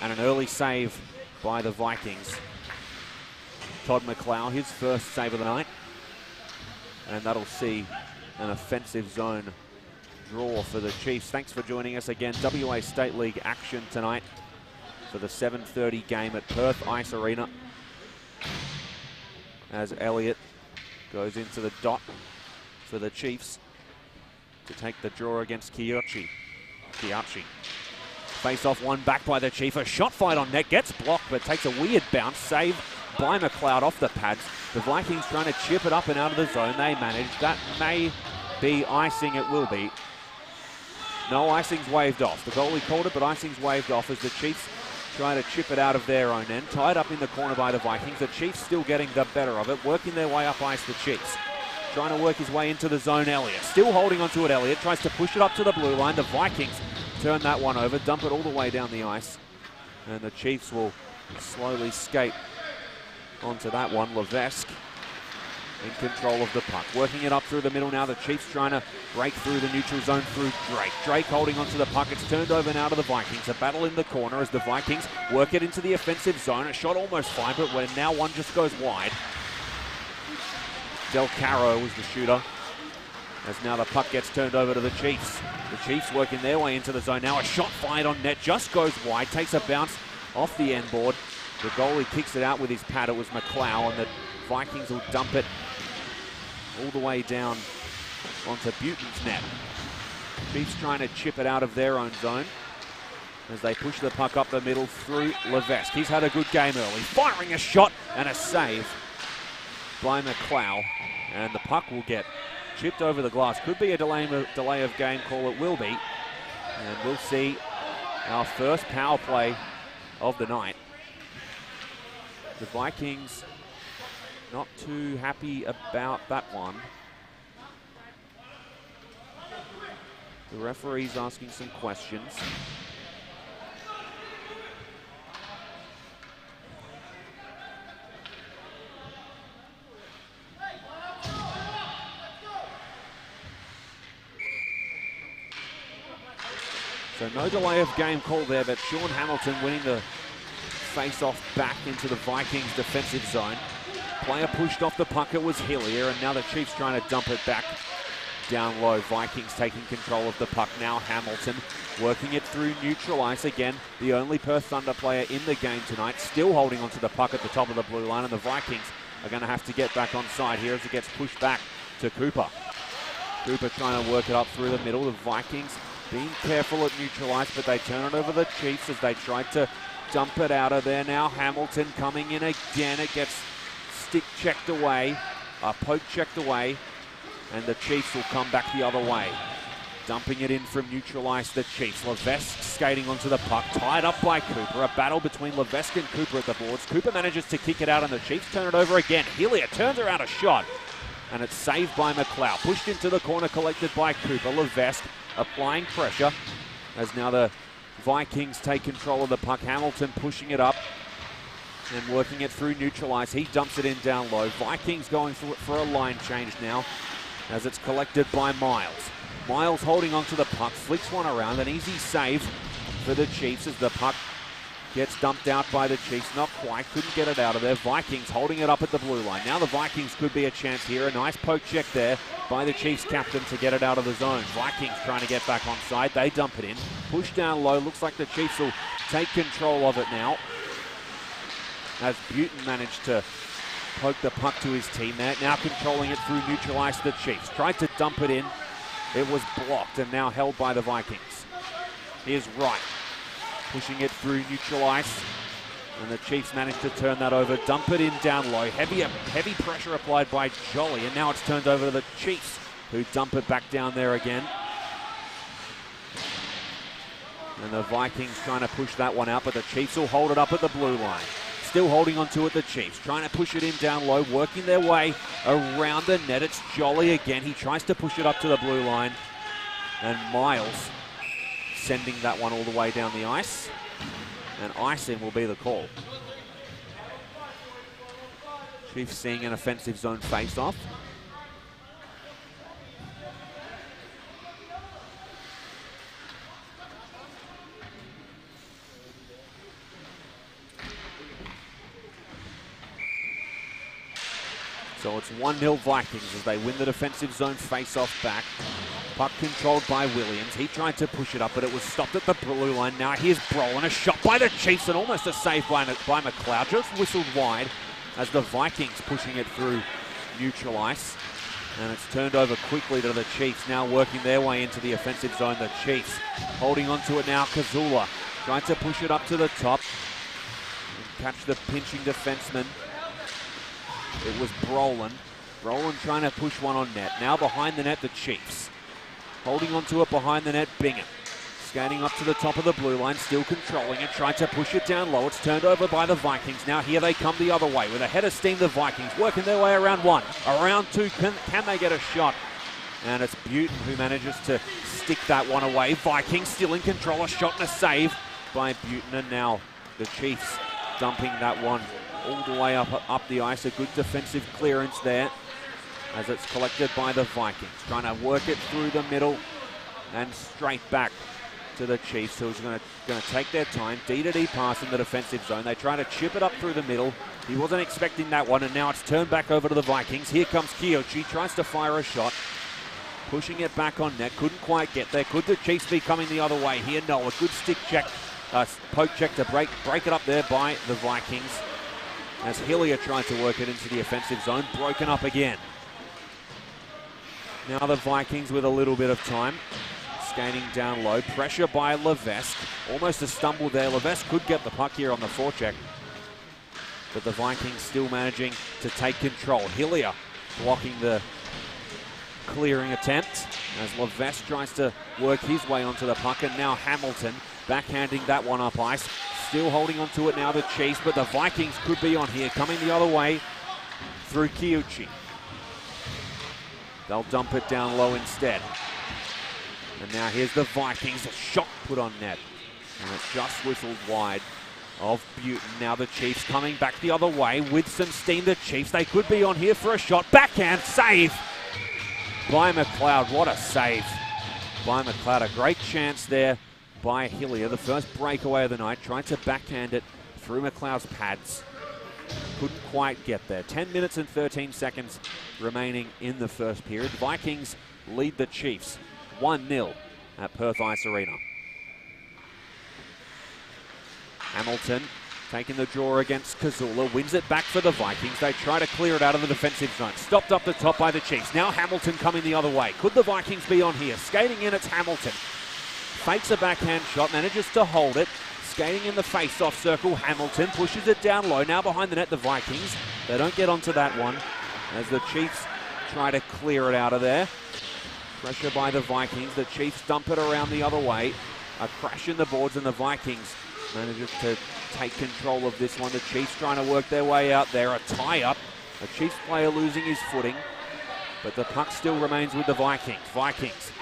and an early save by the Vikings. Todd McLeod, his first save of the night. And that'll see an offensive zone draw for the Chiefs. Thanks for joining us again. WA State League action tonight for the 7:30 game at Perth Ice Arena. As Elliott goes into the dot for the Chiefs to take the draw against Kiachi. Face off one back by the Chief. A shot fight on net, gets blocked but takes a weird bounce. Save by McLeod off the pads. The Vikings trying to chip it up and out of the zone. They manage. That may be icing. It will be. No, icing's waved off. The goalie called it, but icing's waved off as the Chiefs try to chip it out of their own end. Tied up in the corner by the Vikings. The Chiefs still getting the better of it. Working their way up ice, the Chiefs. Trying to work his way into the zone, Elliott. Still holding onto it, Elliott. Tries to push it up to the blue line. The Vikings turn that one over, dump it all the way down the ice. And the Chiefs will slowly skate onto that one. Levesque in control of the puck. Working it up through the middle now. The Chiefs trying to break through the neutral zone through Drake. Drake holding onto the puck. It's turned over now to the Vikings. A battle in the corner as the Vikings work it into the offensive zone. A shot almost fine, but when now one just goes wide. Del Caro was the shooter. As now the puck gets turned over to the Chiefs. The Chiefs working their way into the zone. Now a shot fired on net, just goes wide, takes a bounce off the end board. The goalie kicks it out with his pad. It was McLeod, and the Vikings will dump it all the way down onto Buten's net. Chiefs trying to chip it out of their own zone as they push the puck up the middle through Levesque. He's had a good game early, firing a shot and a save by McLeod, and the puck will get chipped over the glass. Could be a delay of game call. It will be, and we'll see our first power play of the night. The Vikings not too happy about that one. The referee's asking some questions. So no delay of game call there, but Sean Hamilton winning the face-off back into the Vikings defensive zone. Player pushed off the puck, it was Hillier, and now the Chiefs trying to dump it back down low. Vikings taking control of the puck now. Hamilton working it through neutral ice again. The only Perth Thunder player in the game tonight, still holding onto the puck at the top of the blue line, and the Vikings are going to have to get back on side here as it gets pushed back to Cooper. Cooper trying to work it up through the middle. The Vikings being careful at neutral ice, but they turn it over the Chiefs as they tried to dump it out of there. Now Hamilton coming in again. It gets stick checked away, poke checked away, and the Chiefs will come back the other way. Dumping it in from neutral ice, the Chiefs. Levesque skating onto the puck, tied up by Cooper. A battle between Levesque and Cooper at the boards. Cooper manages to kick it out, and the Chiefs turn it over again. Hillier turns around a shot, and it's saved by McLeod. Pushed into the corner, collected by Cooper. Levesque applying pressure as now the Vikings take control of the puck. Hamilton pushing it up and working it through neutral ice. He dumps it in down low. Vikings going for a line change now as it's collected by Miles. Miles holding onto the puck, flicks one around. An easy save for the Chiefs as the puck gets dumped out by the Chiefs. Not quite, couldn't get it out of there. Vikings holding it up at the blue line. Now the Vikings could be a chance here. A nice poke check there by the Chiefs captain to get it out of the zone. Vikings trying to get back on side. They dump it in. Push down low. Looks like the Chiefs will take control of it now, as Buten managed to poke the puck to his team there. Now controlling it through neutral ice, the Chiefs. Tried to dump it in. It was blocked and now held by the Vikings. Here's Wright pushing it through neutral ice, and the Chiefs managed to turn that over. Dump it in down low. Heavy pressure applied by Jolly, and now it's turned over to the Chiefs, who dump it back down there again. And the Vikings trying to push that one out, but the Chiefs will hold it up at the blue line. Still holding onto it, the Chiefs. Trying to push it in down low, working their way around the net. It's Jolly again. He tries to push it up to the blue line. And Miles sending that one all the way down the ice. And icing will be the call. Chiefs seeing an offensive zone face-off. So it's 1-0 Vikings as they win the defensive zone face-off back. Puck controlled by Williams. He tried to push it up, but it was stopped at the blue line. Now here's Brolin, a shot by the Chiefs, and almost a save by McLeod. Just whistled wide as the Vikings pushing it through neutral ice. And it's turned over quickly to the Chiefs, now working their way into the offensive zone. The Chiefs holding onto it now. Kazula trying to push it up to the top and catch the pinching defenseman. It was Brolin. Brolin trying to push one on net. Now behind the net, the Chiefs. Holding onto it behind the net, Bingham. Skating up to the top of the blue line, still controlling it, trying to push it down low. It's turned over by the Vikings. Now here they come the other way with a head of steam, the Vikings working their way around one. Around two, can they get a shot? And it's Buton who manages to stick that one away. Vikings still in control, a shot and a save by Buton. And now the Chiefs dumping that one all the way up the ice. A good defensive clearance there as it's collected by the Vikings. Trying to work it through the middle and straight back to the Chiefs, who's going to take their time. D-to-D pass in the defensive zone. They try to chip it up through the middle. He wasn't expecting that one, and now it's turned back over to the Vikings. Here comes Kyochi, tries to fire a shot. Pushing it back on net, couldn't quite get there. Could the Chiefs be coming the other way here? No, a good stick check, poke check to break it up there by the Vikings. As Hillier tried to work it into the offensive zone, broken up again. Now the Vikings with a little bit of time. Skating down low, pressure by Levesque. Almost a stumble there. Levesque could get the puck here on the forecheck, but the Vikings still managing to take control. Hillier blocking the clearing attempt as Levesque tries to work his way onto the puck, and now Hamilton backhanding that one up ice. Still holding onto it now, the Chiefs, but the Vikings could be on here, coming the other way through Kyochi. They'll dump it down low instead. And now here's the Vikings, a shot put on net. And it just whistled wide of Buton. Now the Chiefs coming back the other way with some steam. The Chiefs, they could be on here for a shot. Backhand save by McLeod. What a save by McLeod. A great chance there by Hillier. The first breakaway of the night. Trying to backhand it through McLeod's pads. Couldn't quite get there. 10 minutes and 13 seconds remaining in the first period. Vikings lead the Chiefs 1-0 at Perth Ice Arena. Hamilton taking the draw against Kazula, wins it back for the Vikings. They try to clear it out of the defensive zone. Stopped up the top by the Chiefs. Now Hamilton coming the other way. Could the Vikings be on here? Skating in, it's Hamilton. Fakes a backhand shot, manages to hold it. Skating in the face-off circle, Hamilton pushes it down low. Now behind the net, the Vikings. They don't get onto that one as the Chiefs try to clear it out of there. Pressure by the Vikings. The Chiefs dump it around the other way. A crash in the boards, and the Vikings manages to take control of this one. The Chiefs trying to work their way out there. A tie-up. A Chiefs player losing his footing, but the puck still remains with the Vikings. Vikings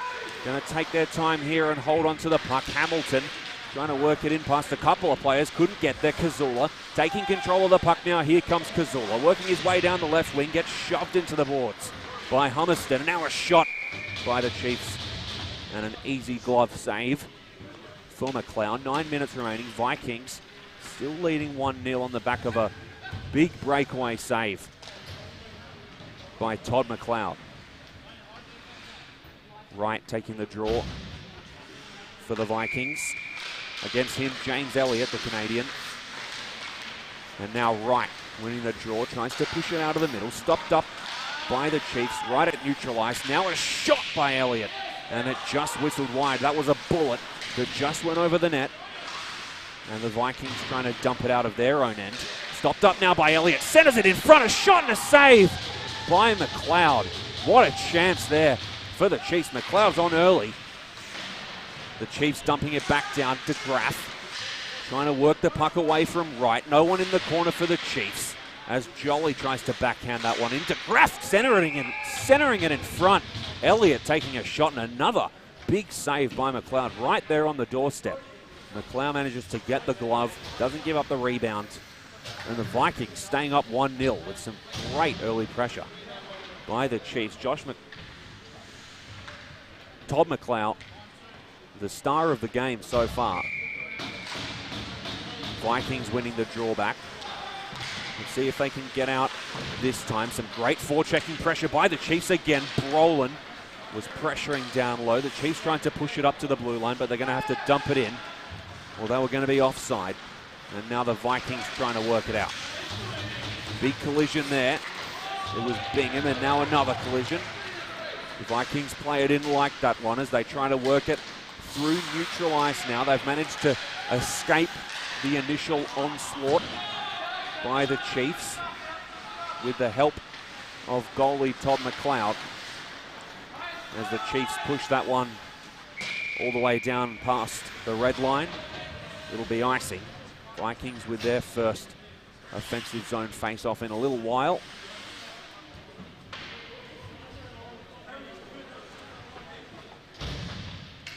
going to take their time here and hold on to the puck. Hamilton trying to work it in past a couple of players. Couldn't get there. Kazula taking control of the puck now. Here comes Kazula. Working his way down the left wing. Gets shoved into the boards by Hummerston. And now a shot by the Chiefs. And an easy glove save for McLeod. 9 minutes remaining. Vikings still leading 1-0 on the back of a big breakaway save by Todd McLeod. Wright taking the draw for the Vikings. Against him, James Elliott, the Canadian. And now Wright winning the draw, tries to push it out of the middle. Stopped up by the Chiefs right at neutral ice. Now a shot by Elliott, and it just whistled wide. That was a bullet that just went over the net. And the Vikings trying to dump it out of their own end. Stopped up now by Elliott. Centers it in front. A shot and a save by McLeod. What a chance there for the Chiefs. McLeod's on early. The Chiefs dumping it back down to Graff. Trying to work the puck away from Wright. No one in the corner for the Chiefs as Jolly tries to backhand that one into Graff, centering it in front. Elliott taking a shot, and another big save by McLeod right there on the doorstep. McLeod manages to get the glove, doesn't give up the rebound. And the Vikings staying up 1-0 with some great early pressure by the Chiefs. Todd McLeod, the star of the game so far. Vikings winning the drawback. Let's see if they can get out this time. Some great forechecking pressure by the Chiefs again. Brolin was pressuring down low. The Chiefs trying to push it up to the blue line, but they're going to have to dump it in. Well, they were going to be offside. And now the Vikings trying to work it out. Big collision there. It was Bingham, and now another collision. The Vikings player didn't like that one as they try to work it through neutral ice now. They've managed to escape the initial onslaught by the Chiefs with the help of goalie Todd McLeod as the Chiefs push that one all the way down past the red line. It'll be icing. Vikings with their first offensive zone face-off in a little while.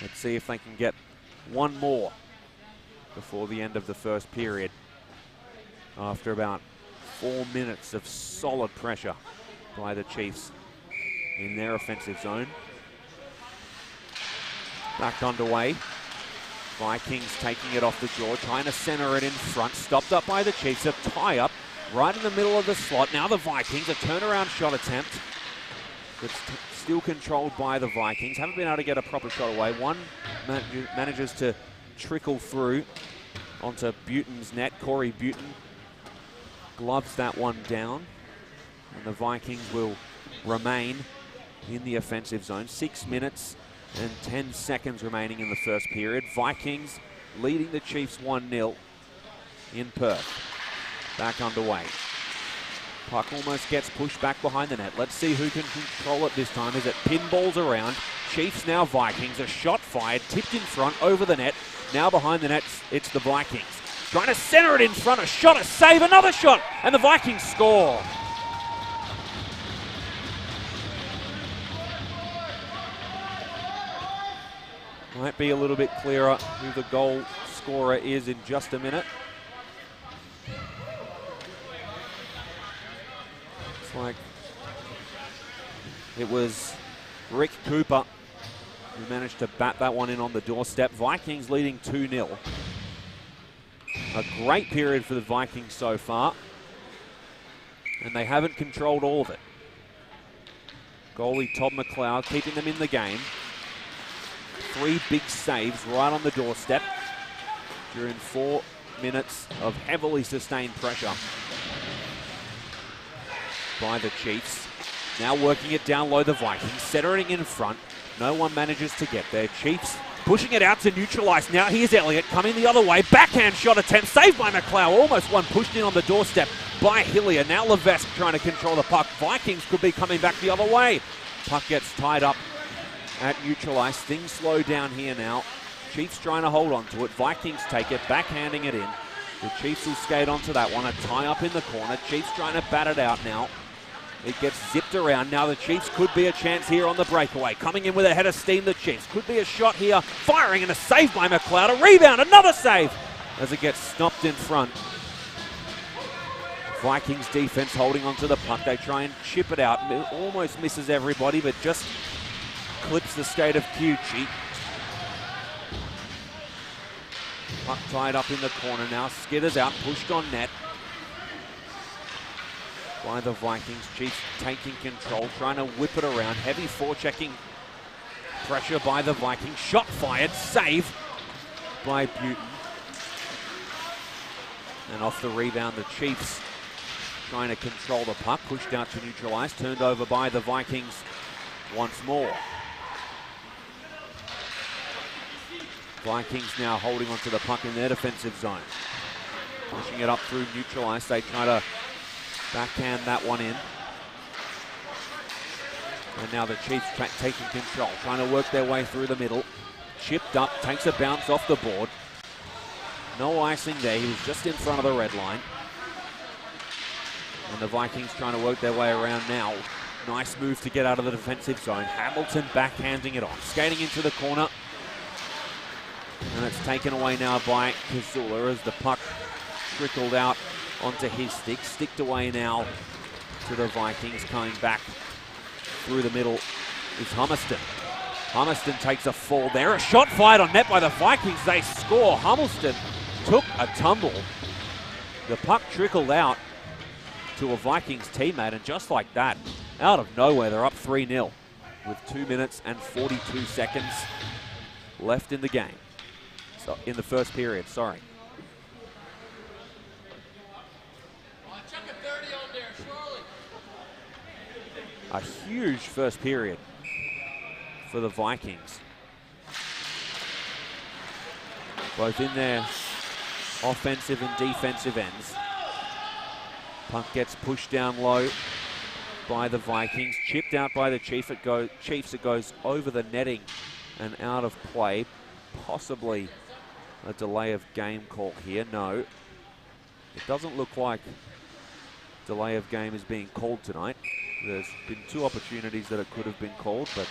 Let's see if they can get one more before the end of the first period. After about 4 minutes of solid pressure by the Chiefs in their offensive zone. Back underway. Vikings taking it off the jaw, trying to center it in front. Stopped up by the Chiefs. A tie-up right in the middle of the slot. Now the Vikings, a turnaround shot attempt. It's still controlled by the Vikings. Haven't been able to get a proper shot away. One manages to trickle through onto Buten's net. Corey Buten gloves that one down. And the Vikings will remain in the offensive zone. 6 minutes and 10 seconds remaining in the first period. Vikings leading the Chiefs 1-0 in Perth. Back underway. Puck almost gets pushed back behind the net. Let's see who can control it this time as it pinballs around. Chiefs now Vikings. A shot fired, tipped in front, over the net. Now behind the net, it's the Vikings. Trying to center it in front. A shot, a save, another shot, and the Vikings score. Might be a little bit clearer who the goal scorer is in just a minute. Looks like it was Rick Cooper who managed to bat that one in on the doorstep. Vikings leading 2-0. A great period for the Vikings so far, and they haven't controlled all of it. Goalie Todd McLeod keeping them in the game. 3 big saves right on the doorstep during 4 minutes of heavily sustained pressure by the Chiefs. Now working it down low, the Vikings, centering in front. No one manages to get there. Chiefs pushing it out to neutralize. Now here's Elliott coming the other way. Backhand shot attempt, saved by McLeod. Almost one pushed in on the doorstep by Hillier. Now Levesque trying to control the puck. Vikings could be coming back the other way. Puck gets tied up at neutral ice. Things slow down here now. Chiefs trying to hold on to it. Vikings take it, backhanding it in. The Chiefs will skate onto that one. A tie up in the corner. Chiefs trying to bat it out now. It gets zipped around. Now the Chiefs could be a chance here on the breakaway. Coming in with a head of steam, the Chiefs. Could be a shot here. Firing and a save by McLeod. A rebound, another save as it gets stopped in front. Vikings defense holding onto the puck. They try and chip it out. Almost misses everybody, but just clips the skate of Cucci. Puck tied up in the corner now. Skitters out, pushed on net by the Vikings. Chiefs taking control, trying to whip it around. Heavy forechecking pressure by the Vikings. Shot fired, save by Buten. And off the rebound, the Chiefs trying to control the puck. Pushed out to neutral ice, turned over by the Vikings once more. Vikings now holding onto the puck in their defensive zone. Pushing it up through neutral ice. They try to backhand that one in. And now the Chiefs taking control, trying to work their way through the middle. Chipped up, takes a bounce off the board. No icing there, he was just in front of the red line. And the Vikings trying to work their way around now. Nice move to get out of the defensive zone. Hamilton backhanding it on, skating into the corner. And it's taken away now by Kazula as the puck trickled out onto his stick. Sticked away now to the Vikings. Coming back through the middle is Hummerston. Hummerston takes a fall there. A shot fired on net by the Vikings. They score. Hummerston took a tumble. The puck trickled out to a Vikings teammate, and just like that, out of nowhere, they're up 3-0 with 2 minutes and 42 seconds left in the game. So in the first period, sorry. A huge first period for the Vikings. Both in their offensive and defensive ends. Puck gets pushed down low by the Vikings. Chipped out by the Chiefs. It goes over the netting and out of play. Possibly a delay of game call here. No. It doesn't look like delay of game is being called tonight. There's been 2 opportunities that it could have been called, but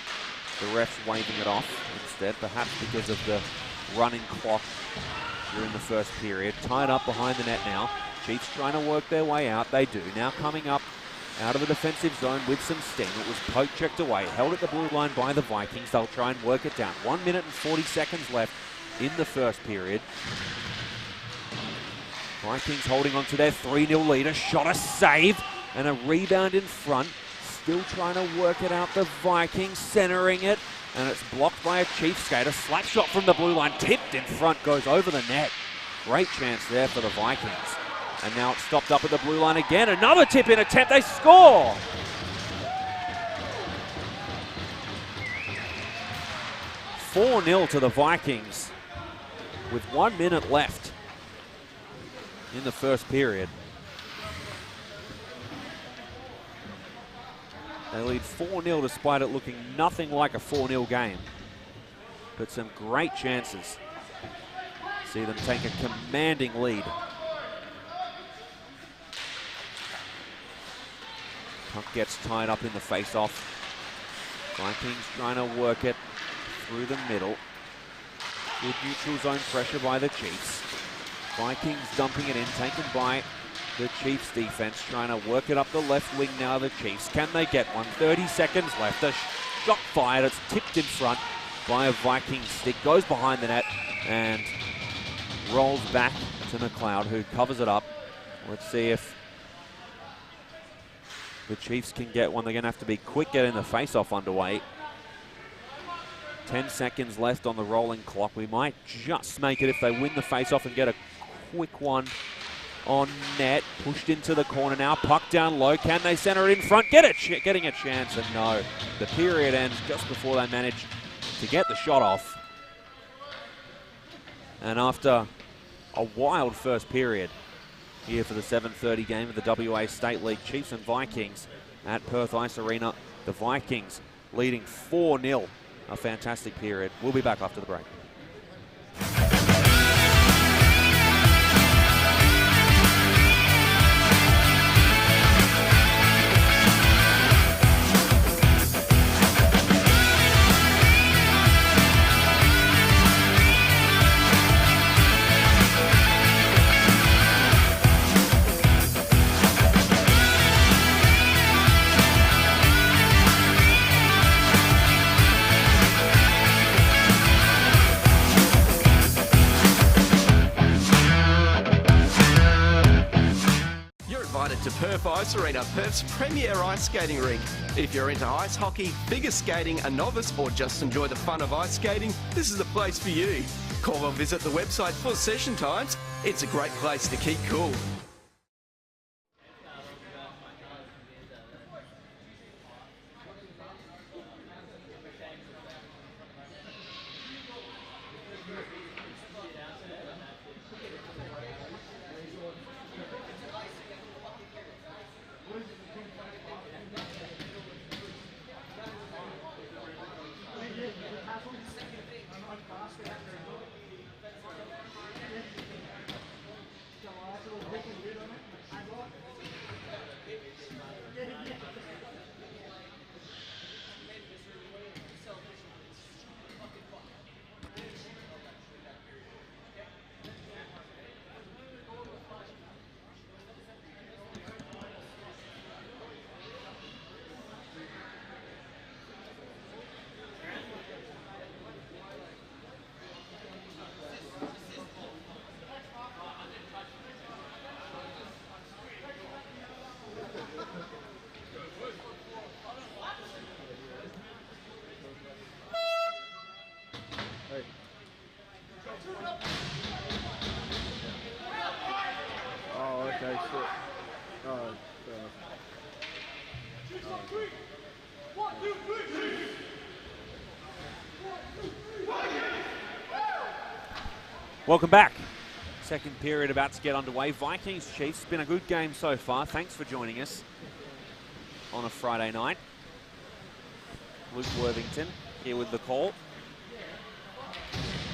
the ref's waving it off instead, perhaps because of the running clock during the first period. Tied up behind the net now. Chiefs trying to work their way out. They do. Now coming up out of the defensive zone with some steam. It was poke checked away, held at the blue line by the Vikings. They'll try and work it down. 1 minute and 40 seconds left in the first period. Vikings holding on to their 3-0 lead. A shot, a save, and a rebound in front. Still trying to work it out, the Vikings, centering it, and it's blocked by a Chiefs skater. Slap shot from the blue line, tipped in front, goes over the net. Great chance there for the Vikings. And now it's stopped up at the blue line again. Another tip-in attempt, they score! "4-0 to the Vikings with 1 minute left in the first period. They lead 4-0 despite it looking nothing like a 4-0 game. But some great chances. See them take a commanding lead. Puck gets tied up in the face-off. Vikings trying to work it through the middle. Good neutral zone pressure by the Chiefs. Vikings dumping it in, taken by the Chiefs defense, trying to work it up the left wing now, the Chiefs. Can they get one? 30 seconds left. A shot fired. It's tipped in front by a Viking stick. Goes behind the net and rolls back to McLeod, who covers it up. Let's see if the Chiefs can get one. They're going to have to be quick getting the face-off underway. 10 seconds left on the rolling clock. We might just make it if they win the face-off and get a quick one on net. Pushed into the corner now. Puck down low. Can they center it in front? Getting a chance, and no. The period ends just before they manage to get the shot off. And after a wild first period here for the 7:30 game of the WA State League, Chiefs and Vikings at Perth Ice Arena. The Vikings leading 4-0. A fantastic period. We'll be back after the break. To Perth Ice Arena, Perth's premier ice skating rink. If you're into ice hockey, figure skating, a novice, or just enjoy the fun of ice skating, this is the place for you. Call or visit the website for session times. It's a great place to keep cool. Welcome back. Second period about to get underway. Vikings Chiefs, been a good game so far. Thanks for joining us on a Friday night. Luke Worthington here with the call.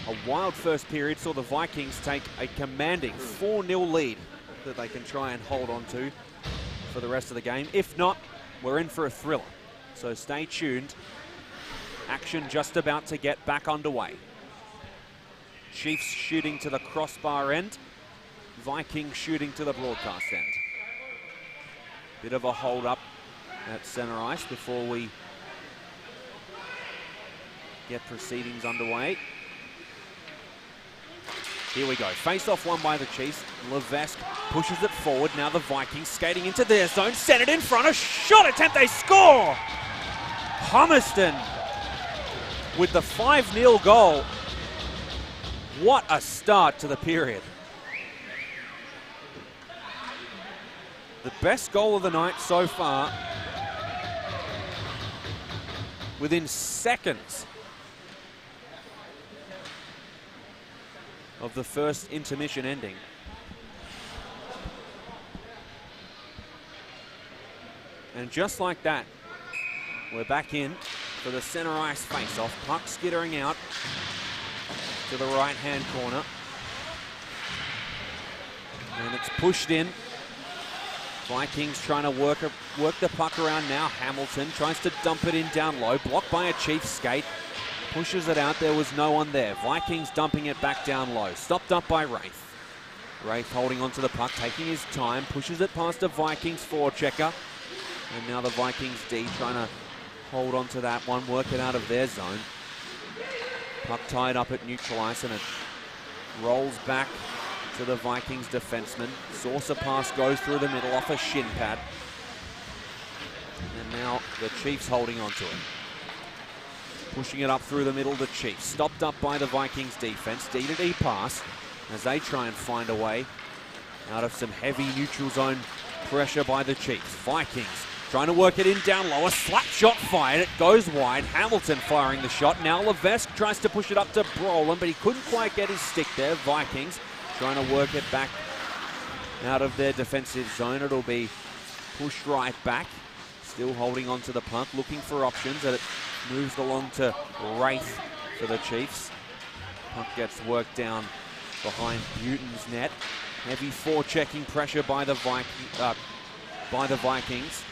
A wild first period saw the Vikings take a commanding 4-0 lead that they can try and hold on to for the rest of the game. If not, we're in for a thriller. So stay tuned. Action just about to get back underway. Chiefs shooting to the crossbar end. Vikings shooting to the broadcast end. Bit of a hold up at center ice before we get proceedings underway. Here we go. Face off one by the Chiefs. Levesque pushes it forward. Now the Vikings skating into their zone. Send it in front. A shot attempt. They score. Hummerston with the 5-0 goal. What a start to the period. The best goal of the night so far. Within seconds of the first intermission ending. And just like that, we're back in for the center ice face-off. Puck skittering out to the right-hand corner. And it's pushed in. Vikings trying to work the puck around now. Hamilton tries to dump it in down low. Blocked by a Chiefs skate. Pushes it out. There was no one there. Vikings dumping it back down low. Stopped up by Wraith. Wraith holding onto the puck, taking his time. Pushes it past a Vikings forechecker. And now the Vikings D trying to hold on to that one. Work it out of their zone. Puck tied up at neutral ice, and it rolls back to the Vikings defenseman. Saucer pass goes through the middle off a shin pad. And now the Chiefs holding on to it. Pushing it up through the middle, the Chiefs. Stopped up by the Vikings defense. D-to-D pass as they try and find a way out of some heavy neutral zone pressure by the Chiefs. Vikings trying to work it in down low. A slap shot fired. It goes wide. Hamilton firing the shot. Now Levesque tries to push it up to Brolin, but he couldn't quite get his stick there. Vikings trying to work it back out of their defensive zone. It'll be pushed right back. Still holding on to the puck, looking for options, and it moves along to Wraith for the Chiefs. Puck gets worked down behind Buten's net. Heavy forechecking pressure by the Vikings.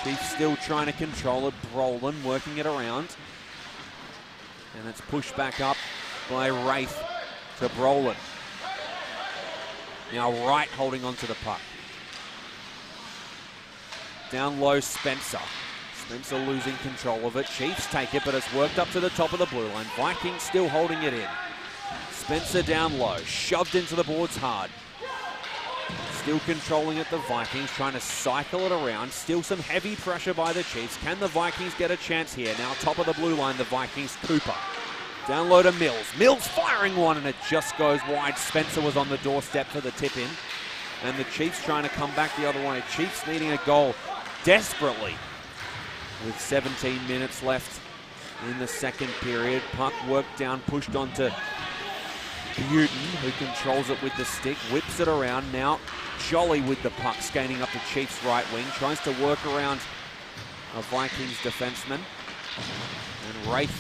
Chiefs still trying to control it. Brolin working it around. And it's pushed back up by Wraith to Brolin. Now Wright holding on to the puck. Down low, Spencer. Spencer losing control of it. Chiefs take it, but it's worked up to the top of the blue line. Vikings still holding it in. Spencer down low, shoved into the boards hard. Still controlling it, the Vikings, trying to cycle it around. Still some heavy pressure by the Chiefs. Can the Vikings get a chance here? Now top of the blue line, the Vikings, Cooper. Down low to Mills. Mills firing one, and it just goes wide. Spencer was on the doorstep for the tip-in. And the Chiefs trying to come back the other way. Chiefs needing a goal desperately with 17 minutes left in the second period. Puck worked down, pushed onto Buten, who controls it with the stick, whips it around. Now Jolly with the puck, skating up the Chiefs' right wing, tries to work around a Vikings defenseman. And Wraith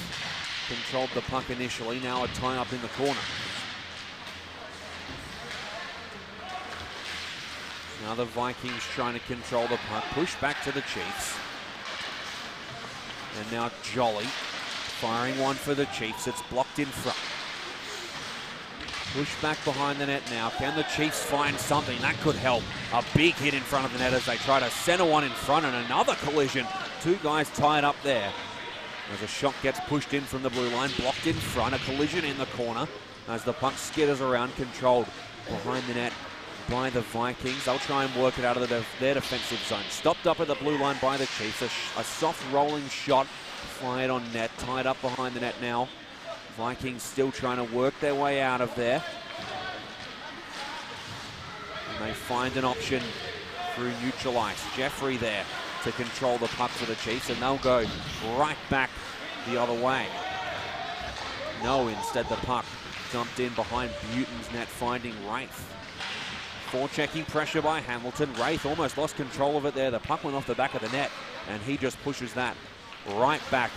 controlled the puck initially, now a tie-up in the corner. Now the Vikings trying to control the puck, push back to the Chiefs. And now Jolly firing one for the Chiefs. It's blocked in front. Push back behind the net now. Can the Chiefs find something? That could help. A big hit in front of the net as they try to center one in front, and another collision. Two guys tied up there. As a shot gets pushed in from the blue line, blocked in front. A collision in the corner as the puck skitters around, controlled behind the net by the Vikings. They'll try and work it out of their defensive zone. Stopped up at the blue line by the Chiefs. A soft rolling shot fired on net, tied up behind the net now. Vikings still trying to work their way out of there. And They find an option through neutral ice. Jeffrey there to control the puck for the Chiefs, and they'll go right back the other way. No, instead the puck dumped in behind Buten's net, finding Wraith. Forechecking pressure by Hamilton. Wraith almost lost control of it there. The puck went off the back of the net, and he just pushes that right back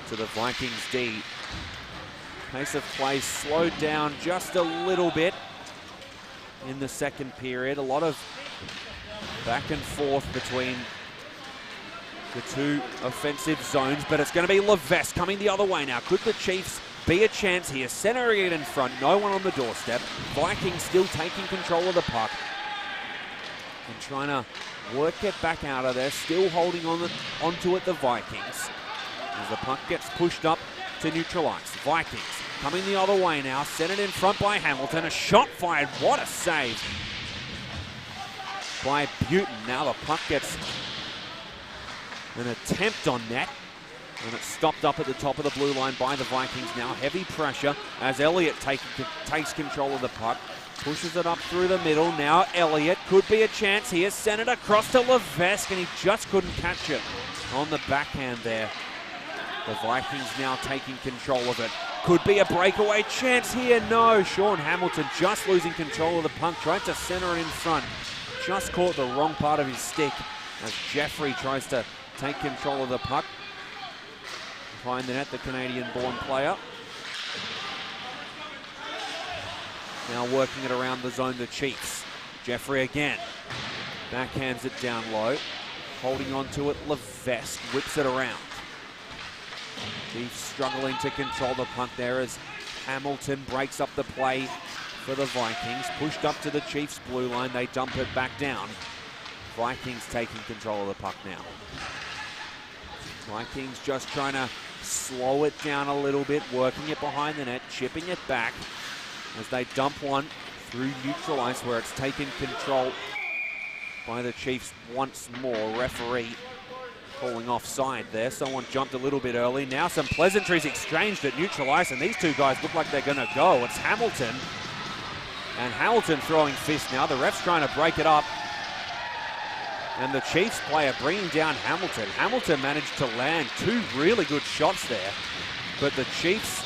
to the Vikings D. Pace of play slowed down just a little bit in the second period. A lot of back and forth between the two offensive zones, but it's going to be Levesque coming the other way now. Could the Chiefs be a chance here? Centering it in front, no one on the doorstep. Vikings still taking control of the puck and trying to work it back out of there, still holding onto it, the Vikings. As the puck gets pushed up to neutral ice. Vikings coming the other way now, centered in front by Hamilton. A shot fired, what a save by Buten. Now the puck gets an attempt on net, and it's stopped up at the top of the blue line by the Vikings now. Heavy pressure as Elliott takes control of the puck. Pushes it up through the middle. Now Elliott could be a chance here. Sent it across to Levesque, and he just couldn't catch it on the backhand there. The Vikings now taking control of it. Could be a breakaway chance here. No, Sean Hamilton just losing control of the puck. Tried to center it in front. Just caught the wrong part of his stick as Jeffrey tries to take control of the puck. Behind the net, the Canadian-born player. Now working it around the zone, the Chiefs. Jeffrey again. Backhands it down low. Holding on to it, Levesque whips it around. Chiefs struggling to control the puck there as Hamilton breaks up the play for the Vikings. Pushed up to the Chiefs' blue line. They dump it back down. Vikings taking control of the puck now. Vikings just trying to slow it down a little bit, working it behind the net, chipping it back as they dump one through neutral ice where it's taken control by the Chiefs once more. Referee calling offside there. Someone jumped a little bit early. Now some pleasantries exchanged at neutral ice, and these two guys look like they're going to go. It's Hamilton, and Hamilton throwing fists now. The ref's trying to break it up, and the Chiefs player bringing down Hamilton. Hamilton managed to land two really good shots there, but the Chiefs,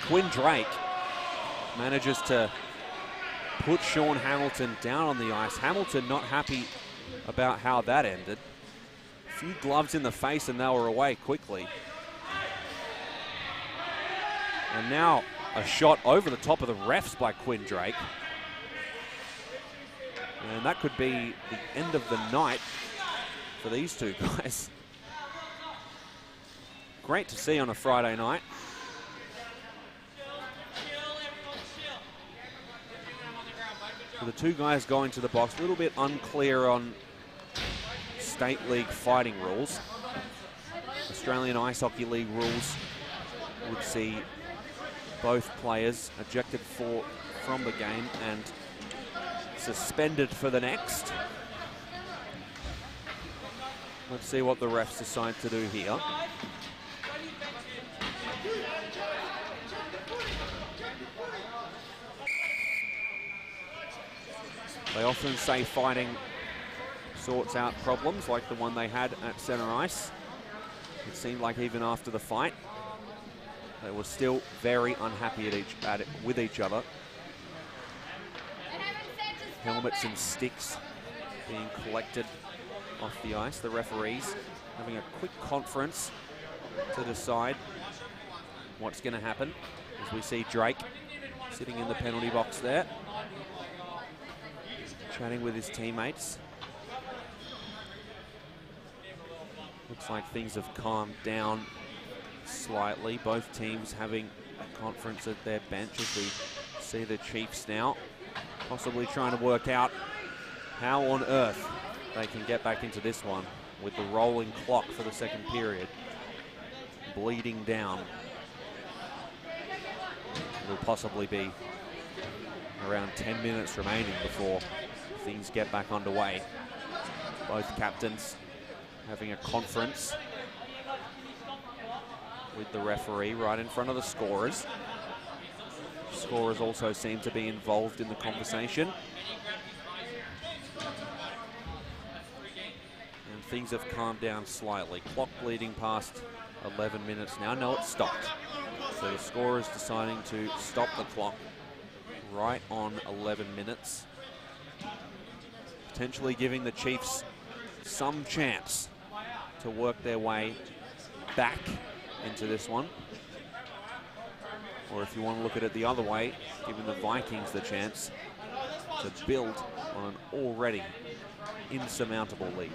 Quinn Drake manages to put Sean Hamilton down on the ice. Hamilton not happy about how that ended. A few gloves in the face and they were away quickly. And now a shot over the top of the refs by Quinn Drake. And that could be the end of the night for these two guys. Great to see on a Friday night. So the two guys going to the box, a little bit unclear on State League fighting rules. Australian Ice Hockey League rules would see both players ejected from the game and suspended for the next. Let's see what the refs decide to do here. They often say fighting sorts out problems like the one they had at center ice. It seemed like even after the fight, they were still very unhappy with each other. Helmets and sticks being collected off the ice. The referees having a quick conference to decide what's going to happen as we see Drake sitting in the penalty box there, chatting with his teammates. Looks like things have calmed down slightly. Both teams having a conference at their bench as we see the Chiefs now possibly trying to work out how on earth they can get back into this one with the rolling clock for the second period bleeding down. Will possibly be around 10 minutes remaining before things get back underway. Both captains having a conference with the referee right in front of the scorers. Scorers also seem to be involved in the conversation. And things have calmed down slightly. Clock bleeding past 11 minutes now. No, it's stopped. So the scorers deciding to stop the clock right on 11 minutes. Potentially giving the Chiefs some chance to work their way back into this one. Or if you want to look at it the other way, giving the Vikings the chance to build on an already insurmountable lead.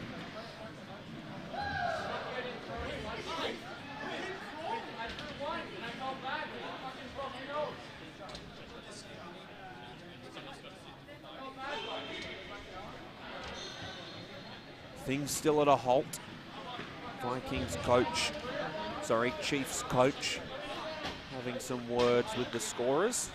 Things still at a halt. Chiefs coach having some words with the scorers.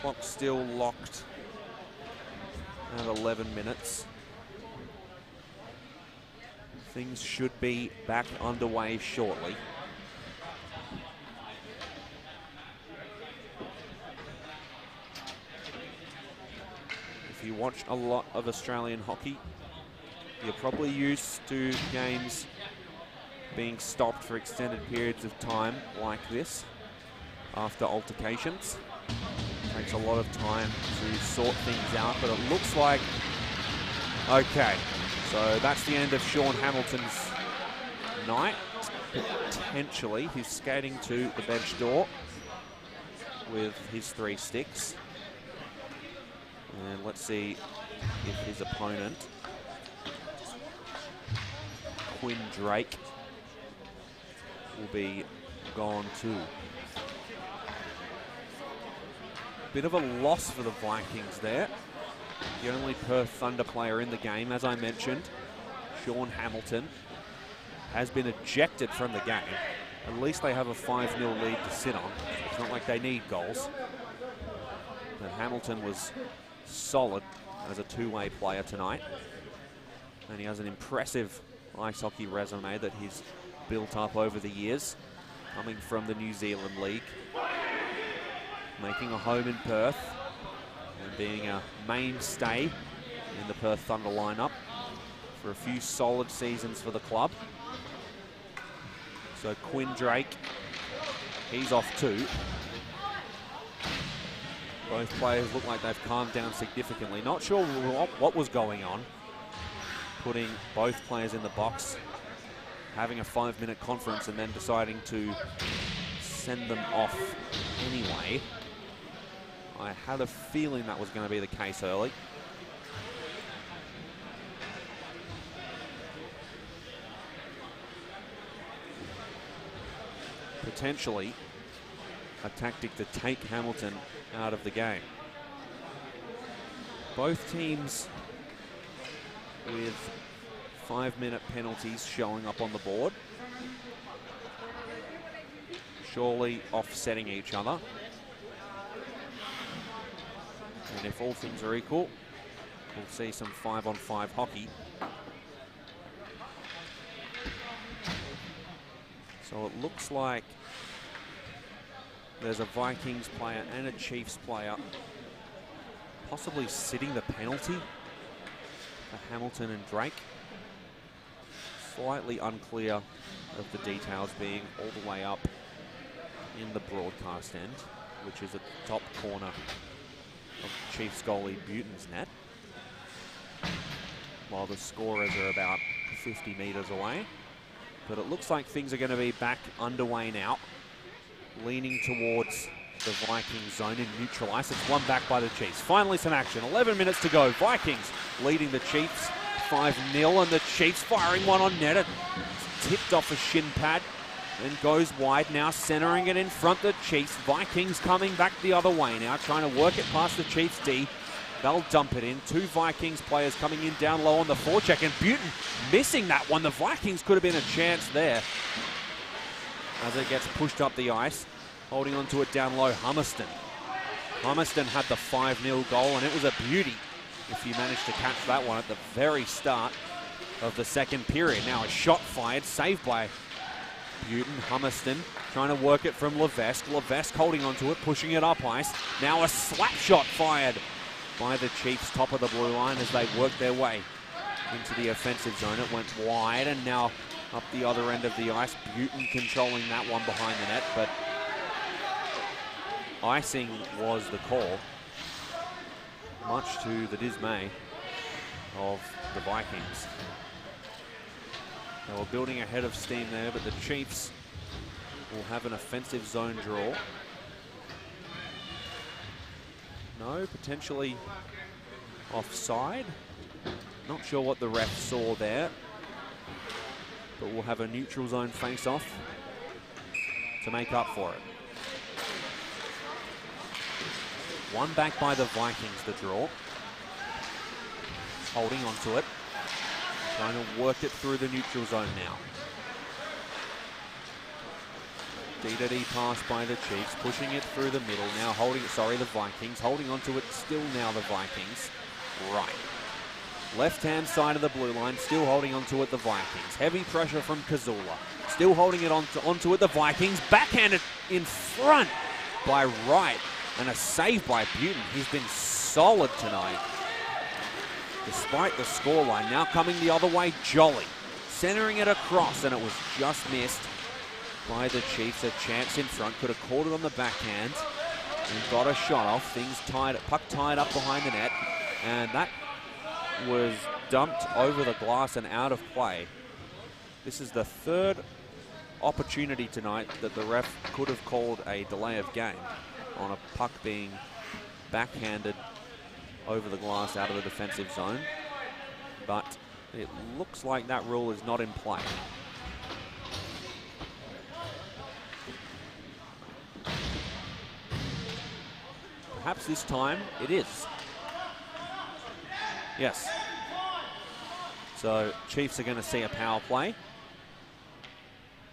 Clock still locked at 11 minutes. Things should be back underway shortly. If you watch a lot of Australian hockey, you're probably used to games being stopped for extended periods of time like this after altercations. It takes a lot of time to sort things out, but it looks like, okay, so that's the end of Sean Hamilton's night. Potentially, he's skating to the bench door with his 3 sticks. And let's see if his opponent, Quinn Drake, will be gone too. Bit of a loss for the Vikings there. The only Perth Thunder player in the game, as I mentioned, Sean Hamilton, has been ejected from the game. At least they have a 5-0 lead to sit on. It's not like they need goals. But Hamilton was solid as a two-way player tonight. And he has an impressive ice hockey resume that he's built up over the years, coming from the New Zealand League, making a home in Perth, and being a mainstay in the Perth Thunder lineup for a few solid seasons for the club. So Quinn Drake, he's off too. Both players look like they've calmed down significantly. Not sure what was going on, putting both players in the box, having a 5-minute conference and then deciding to send them off anyway. I had a feeling that was going to be the case early. Potentially a tactic to take Hamilton out of the game. Both teams with 5-minute penalties showing up on the board, surely offsetting each other. And if all things are equal, we'll see some 5-on-5 hockey. So it looks like there's a Vikings player and a Chiefs player possibly sitting the penalty for Hamilton and Drake. Slightly unclear of the details, being all the way up in the broadcast end, which is at the top corner of Chiefs goalie Buten's net, while the scorers are about 50 metres away. But it looks like things are going to be back underway now, leaning towards the Vikings zone in neutral ice. It's won back by the Chiefs. Finally some action, 11 minutes to go. Vikings leading the Chiefs 5-0, and the Chiefs firing one on net. It tipped off a shin pad and goes wide, now centering it in front of the Chiefs. Vikings coming back the other way now, trying to work it past the Chiefs D. They'll dump it in. 2 Vikings players coming in down low on the forecheck, and Buten missing that one. The Vikings could have been a chance there as it gets pushed up the ice. Holding on to it down low, Hummerston. Hummerston had the 5-0 goal, and it was a beauty if you managed to catch that one at the very start of the second period. Now a shot fired, saved by Buton. Hummerston trying to work it from Levesque. Levesque holding onto it, pushing it up ice. Now a slap shot fired by the Chiefs, top of the blue line, as they work their way into the offensive zone. It went wide, and now up the other end of the ice. Buton controlling that one behind the net, but icing was the call, much to the dismay of the Vikings. They were building a head of steam there, but the Chiefs will have an offensive zone draw. No, potentially offside. Not sure what the ref saw there, but we'll have a neutral zone face-off to make up for it. One back by the Vikings, the draw. Holding onto it. Trying to work it through the neutral zone now. D-to-D pass by the Chiefs, pushing it through the middle. Now the Vikings. Holding onto it still now, the Vikings. Right. Left-hand side of the blue line, still holding onto it, the Vikings. Heavy pressure from Kazula. Still holding it onto it, the Vikings. Backhanded in front by Wright. And a save by Buton. He's been solid tonight, despite the scoreline. Now coming the other way, Jolly. Centering it across, and it was just missed by the Chiefs. A chance in front. Could have caught it on the backhand and got a shot off. Things tied, puck tied up behind the net. And that was dumped over the glass and out of play. This is the third opportunity tonight that the ref could have called a delay of game on a puck being backhanded over the glass out of the defensive zone. But it looks like that rule is not in play. Perhaps this time it is. Yes. So Chiefs are going to see a power play.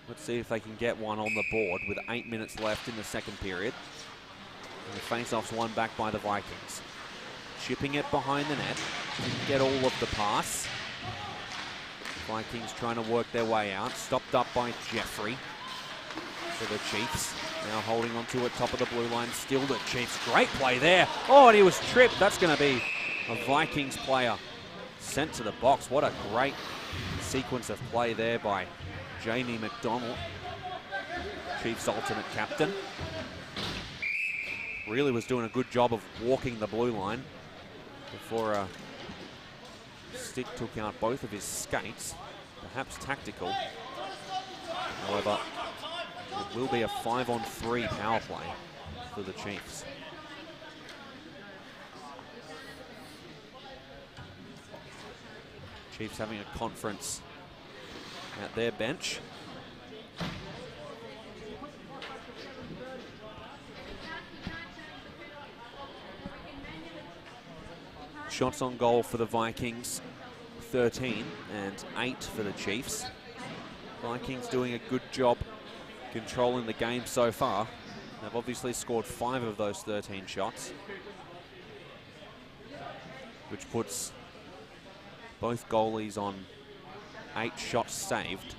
Let's see if they can get one on the board with 8 minutes left in the second period. And the face-off's won back by the Vikings. Chipping it behind the net. Didn't get all of the pass. Vikings trying to work their way out. Stopped up by Jeffrey for the Chiefs. Now holding onto it, top of the blue line. Still the Chiefs. Great play there. Oh, and he was tripped. That's going to be a Vikings player sent to the box. What a great sequence of play there by Jamie McDonald, Chiefs' alternate captain. Really was doing a good job of walking the blue line before a stick took out both of his skates. Perhaps tactical. However, it will be a 5-on-3 power play for the Chiefs. Chiefs having a conference at their bench. Shots on goal for the Vikings, 13, and 8 for the Chiefs. Vikings doing a good job controlling the game so far. They've obviously scored 5 of those 13 shots, which puts both goalies on 8 shots saved.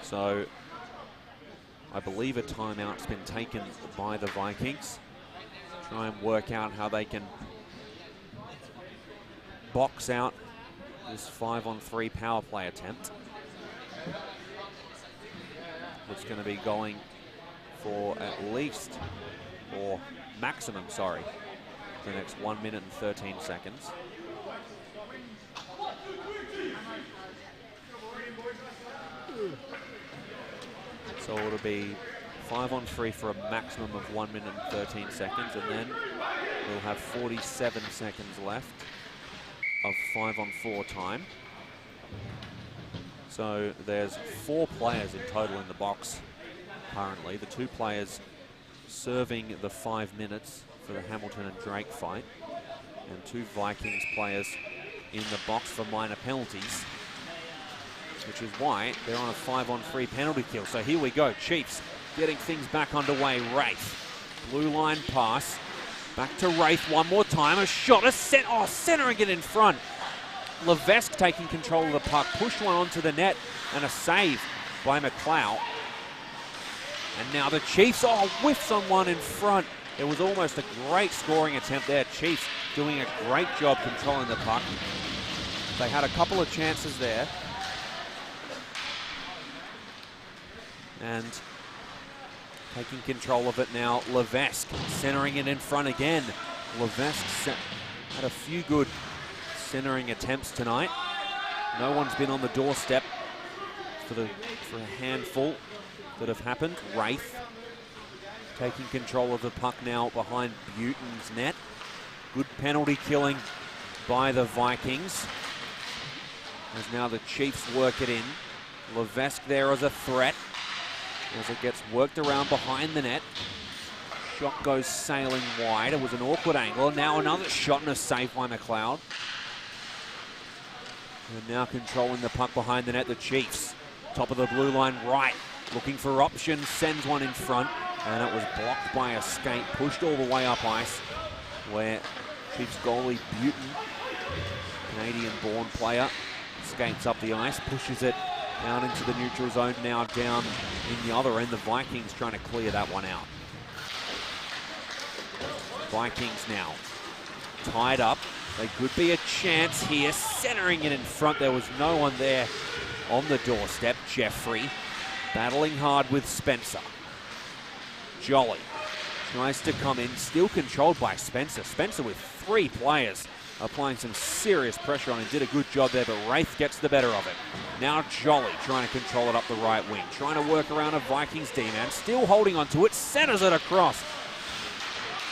So I believe a timeout's been taken by the Vikings. Try and work out how they can box out this 5-on-3 power play attempt. It's going to be going for at least, or maximum, sorry, the next 1 minute and 13 seconds. So it'll be 5-on-3 for a maximum of 1 minute and 13 seconds, and then we'll have 47 seconds left of 5-on-4 time. So there's 4 players in total in the box currently. The 2 players serving the 5 minutes for the Hamilton and Drake fight, and 2 Vikings players in the box for minor penalties, which is why they're on a 5-on-3 penalty kill. So here we go, Chiefs getting things back underway. Rafe, blue line pass, Back to Wraith one more time. A shot, centering it in front. Levesque taking control of the puck. Pushed one onto the net and a save by McLeod. And now the Chiefs, whiffs on one in front. It was almost a great scoring attempt there. Chiefs doing a great job controlling the puck. They had a couple of chances there. And taking control of it now, Levesque centering it in front again. Levesque had a few good centering attempts tonight. No one's been on the doorstep for a handful that have happened. Wraith taking control of the puck now behind Buten's net. Good penalty killing by the Vikings. As now the Chiefs work it in. Levesque there as a threat as it gets worked around behind the net. Shot goes sailing wide. It was an awkward angle. Now another shot and a save by McLeod. And now controlling the puck behind the net, the Chiefs. Top of the blue line right. Looking for options, sends one in front. And it was blocked by a skate, pushed all the way up ice, where Chiefs goalie Buten, Canadian-born player, skates up the ice, pushes it down into the neutral zone, now down in the other end. The Vikings trying to clear that one out. Vikings now tied up. They could be a chance here, centering it in front. There was no one there on the doorstep. Jeffrey battling hard with Spencer. Jolly tries to come in, still controlled by Spencer. Spencer with three players applying some serious pressure on him. Did a good job there, but Wraith gets the better of it. Now Jolly trying to control it up the right wing. Trying to work around a Vikings D-man. Still holding onto it, centers it across.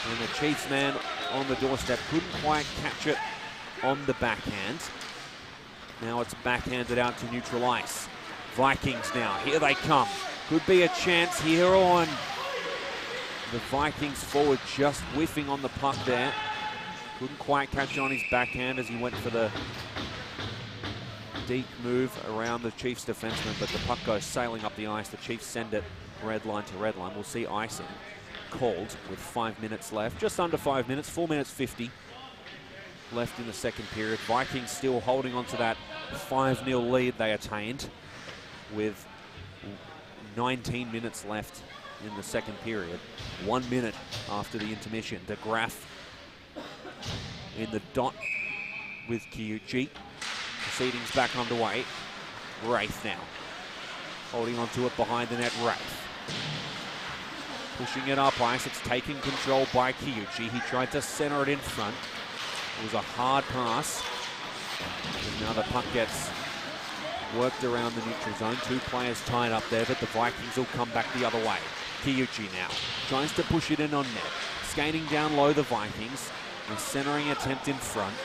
And the Chiefs man on the doorstep couldn't quite catch it on the backhand. Now it's backhanded out to neutral ice. Vikings now, here they come. Could be a chance here on the Vikings forward, just whiffing on the puck there. Couldn't quite catch it on his backhand as he went for the deep move around the Chiefs defenseman, but the puck goes sailing up the ice. The Chiefs send it red line to red line. We'll see icing called with 5 minutes left, just under 5 minutes, 4 minutes 50 left in the second period. Vikings still holding on to that 5-0 lead they attained with 19 minutes left in the second period. 1 minute after the intermission. DeGraff in the dot with Kiuchi. Proceedings back underway. Wraith now holding onto it behind the net. Wraith pushing it up ice. It's taken control by Kiuchi. He tried to center it in front. It was a hard pass. And now the puck gets worked around the neutral zone. Two players tied up there, but the Vikings will come back the other way. Kiuchi now tries to push it in on net. Skating down low, the Vikings. A centering attempt in front.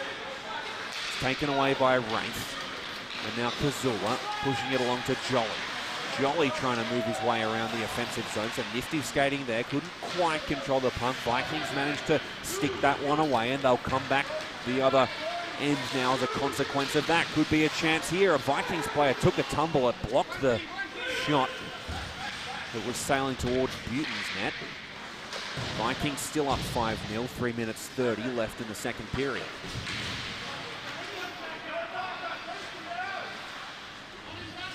It's taken away by Wraith. And now Kazula pushing it along to Jolly. Jolly trying to move his way around the offensive zone. So nifty skating there. Couldn't quite control the puck. Vikings managed to stick that one away, and they'll come back the other end now as a consequence of that. Could be a chance here. A Vikings player took a tumble. It blocked the shot that was sailing towards Buten's net. Vikings still up 5-0, 3 minutes 30 left in the second period.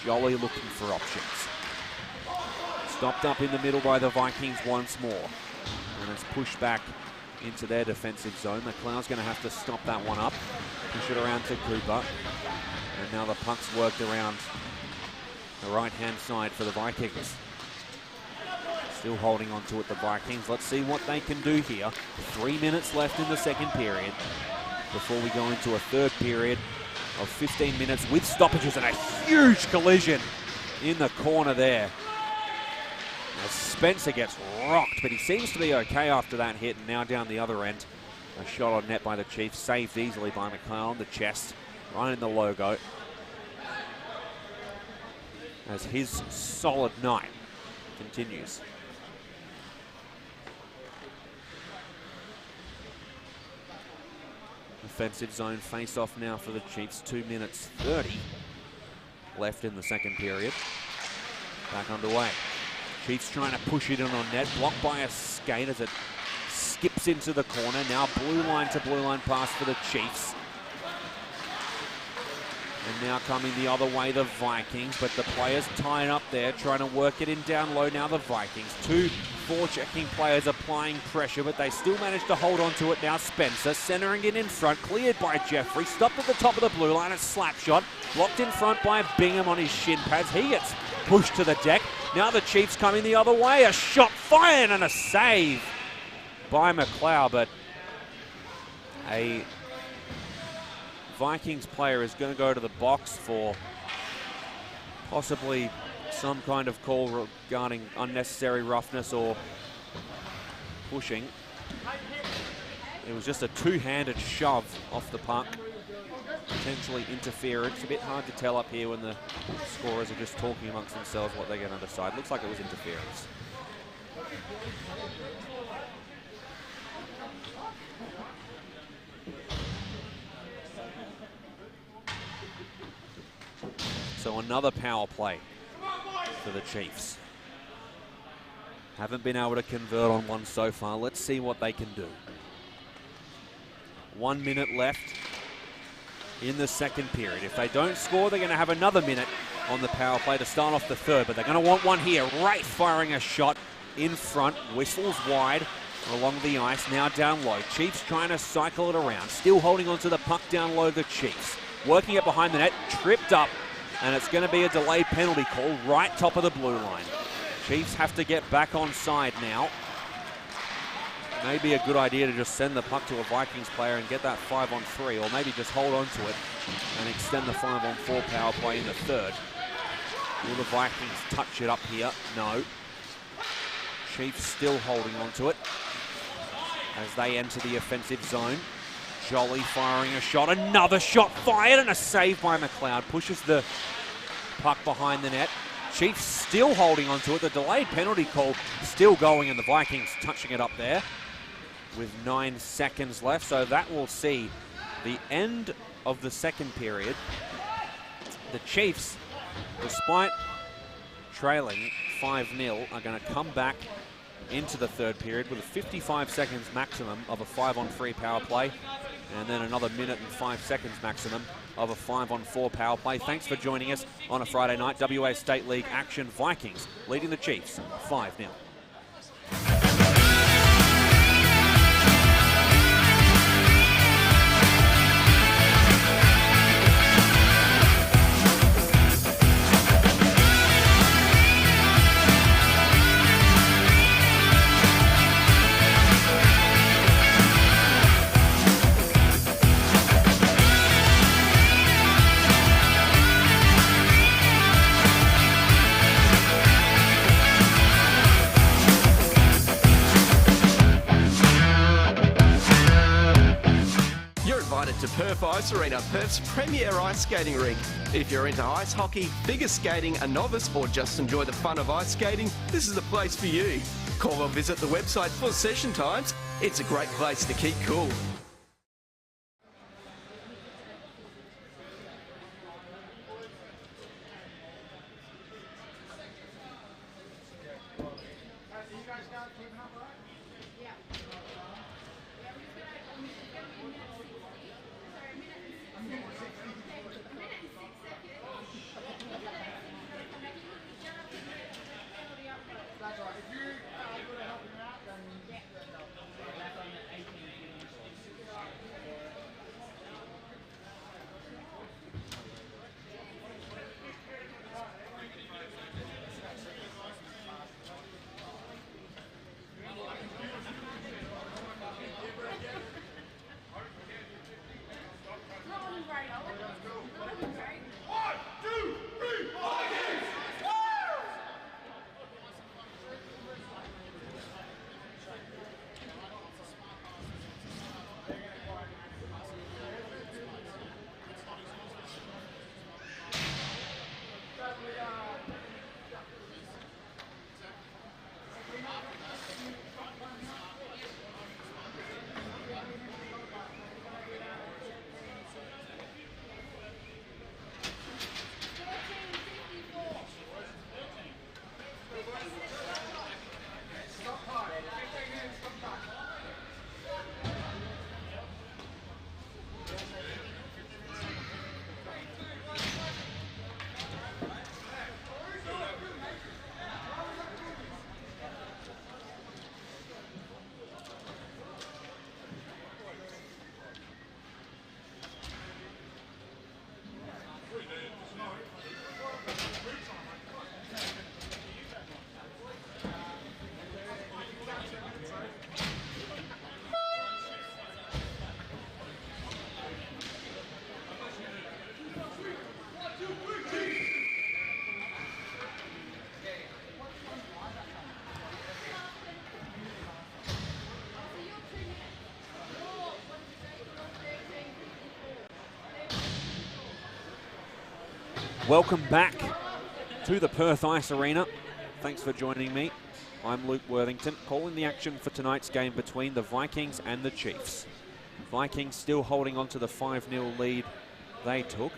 Jolly looking for options. Stopped up in the middle by the Vikings once more. And it's pushed back into their defensive zone. McLeod's going to have to stop that one up. Push it around to Cooper. And now the puck's worked around the right-hand side for the Vikings. Still holding on to it, the Vikings. Let's see what they can do here. 3 minutes left in the second period before we go into a third period of 15 minutes with stoppages and a huge collision in the corner there. As Spencer gets rocked, but he seems to be okay after that hit, and now down the other end. A shot on net by the Chiefs, saved easily by McLeod on the chest, right in the logo. As his solid night continues. Offensive zone face-off now for the Chiefs. 2 minutes 30 left in the second period. Back underway. Chiefs trying to push it in on net. Blocked by a skate as it skips into the corner. Now blue line to blue line pass for the Chiefs. And now coming the other way, the Vikings, but the players tying up there, trying to work it in down low now, the Vikings. Two forechecking players applying pressure, but they still manage to hold on to it now. Spencer centering it in front, cleared by Jeffrey, stopped at the top of the blue line, a slap shot, blocked in front by Bingham on his shin pads. He gets pushed to the deck. Now the Chiefs coming the other way, a shot fired and a save by McLeod, but a Vikings player is going to go to the box for possibly some kind of call regarding unnecessary roughness or pushing. It was just a two-handed shove off the puck. Potentially interference. A bit hard to tell up here when the scorers are just talking amongst themselves what they're going to decide. Looks like it was interference. So another power play for the Chiefs. Haven't been able to convert on one so far. Let's see what they can do. 1 minute left in the second period. If they don't score, they're going to have another minute on the power play to start off the third, but they're going to want one here. Wraith firing a shot in front. Whistles wide along the ice. Now down low. Chiefs trying to cycle it around. Still holding onto the puck down low, the Chiefs. Working it behind the net. Tripped up. And it's going to be a delayed penalty call right top of the blue line. Chiefs have to get back on side now. Maybe a good idea to just send the puck to a Vikings player and get that 5-on-3, or maybe just hold on to it and extend the 5-on-4 power play in the third. Will the Vikings touch it up here? No. Chiefs still holding on to it as they enter the offensive zone. Jolly firing a shot, another shot fired, and a save by McLeod. Pushes the puck behind the net. Chiefs still holding on to it. The delayed penalty call still going, and the Vikings touching it up there with 9 seconds left. So that will see the end of the second period. The Chiefs, despite trailing 5-0, are going to come back into the third period with a 55 seconds maximum of a 5-on-3 power play, and then another minute and 5 seconds maximum of a 5-on-4 power play. Thanks for joining us on a Friday night. WA State League action. Vikings leading the Chiefs 5-0. To Perth Ice Arena, Perth's premier ice skating rink. If you're into ice hockey, figure skating, a novice, or just enjoy the fun of ice skating, this is the place for you. Call or visit the website for session times. It's a great place to keep cool. Welcome back to the Perth Ice Arena. Thanks for joining me. I'm Luke Worthington, calling the action for tonight's game between the Vikings and the Chiefs. Vikings still holding on to the 5-0 lead they took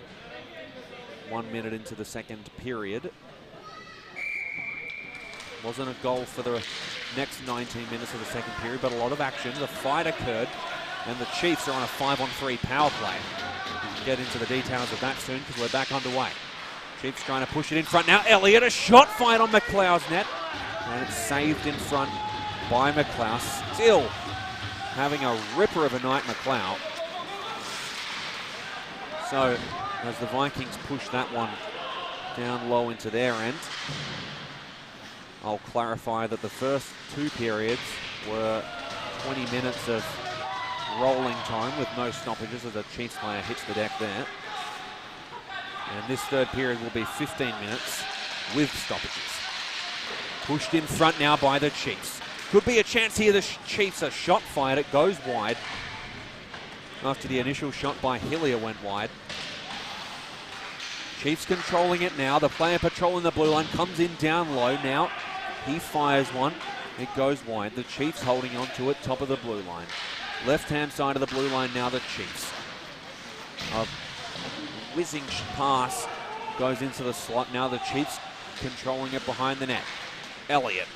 1 minute into the second period. Wasn't a goal for the next 19 minutes of the second period, but a lot of action. The fight occurred, and the Chiefs are on a 5-on-3 power play. We can get into the details of that soon because we're back underway. Chiefs trying to push it in front now. Elliott, a shot fired on McLeod's net. And it's saved in front by McLeod. Still having a ripper of a night, McLeod. So, as the Vikings push that one down low into their end, I'll clarify that the first two periods were 20 minutes of rolling time with no stoppages as a Chiefs player hits the deck there. And this third period will be 15 minutes with stoppages. Pushed in front now by the Chiefs. Could be a chance here. The Chiefs are shot fired. It goes wide. After the initial shot by Hillier went wide. Chiefs controlling it now. The player patrolling the blue line comes in down low now. He fires one. It goes wide. The Chiefs holding on to it, top of the blue line. Left-hand side of the blue line now, the Chiefs. A whizzing pass goes into the slot. Now the Chiefs controlling it behind the net. Elliott.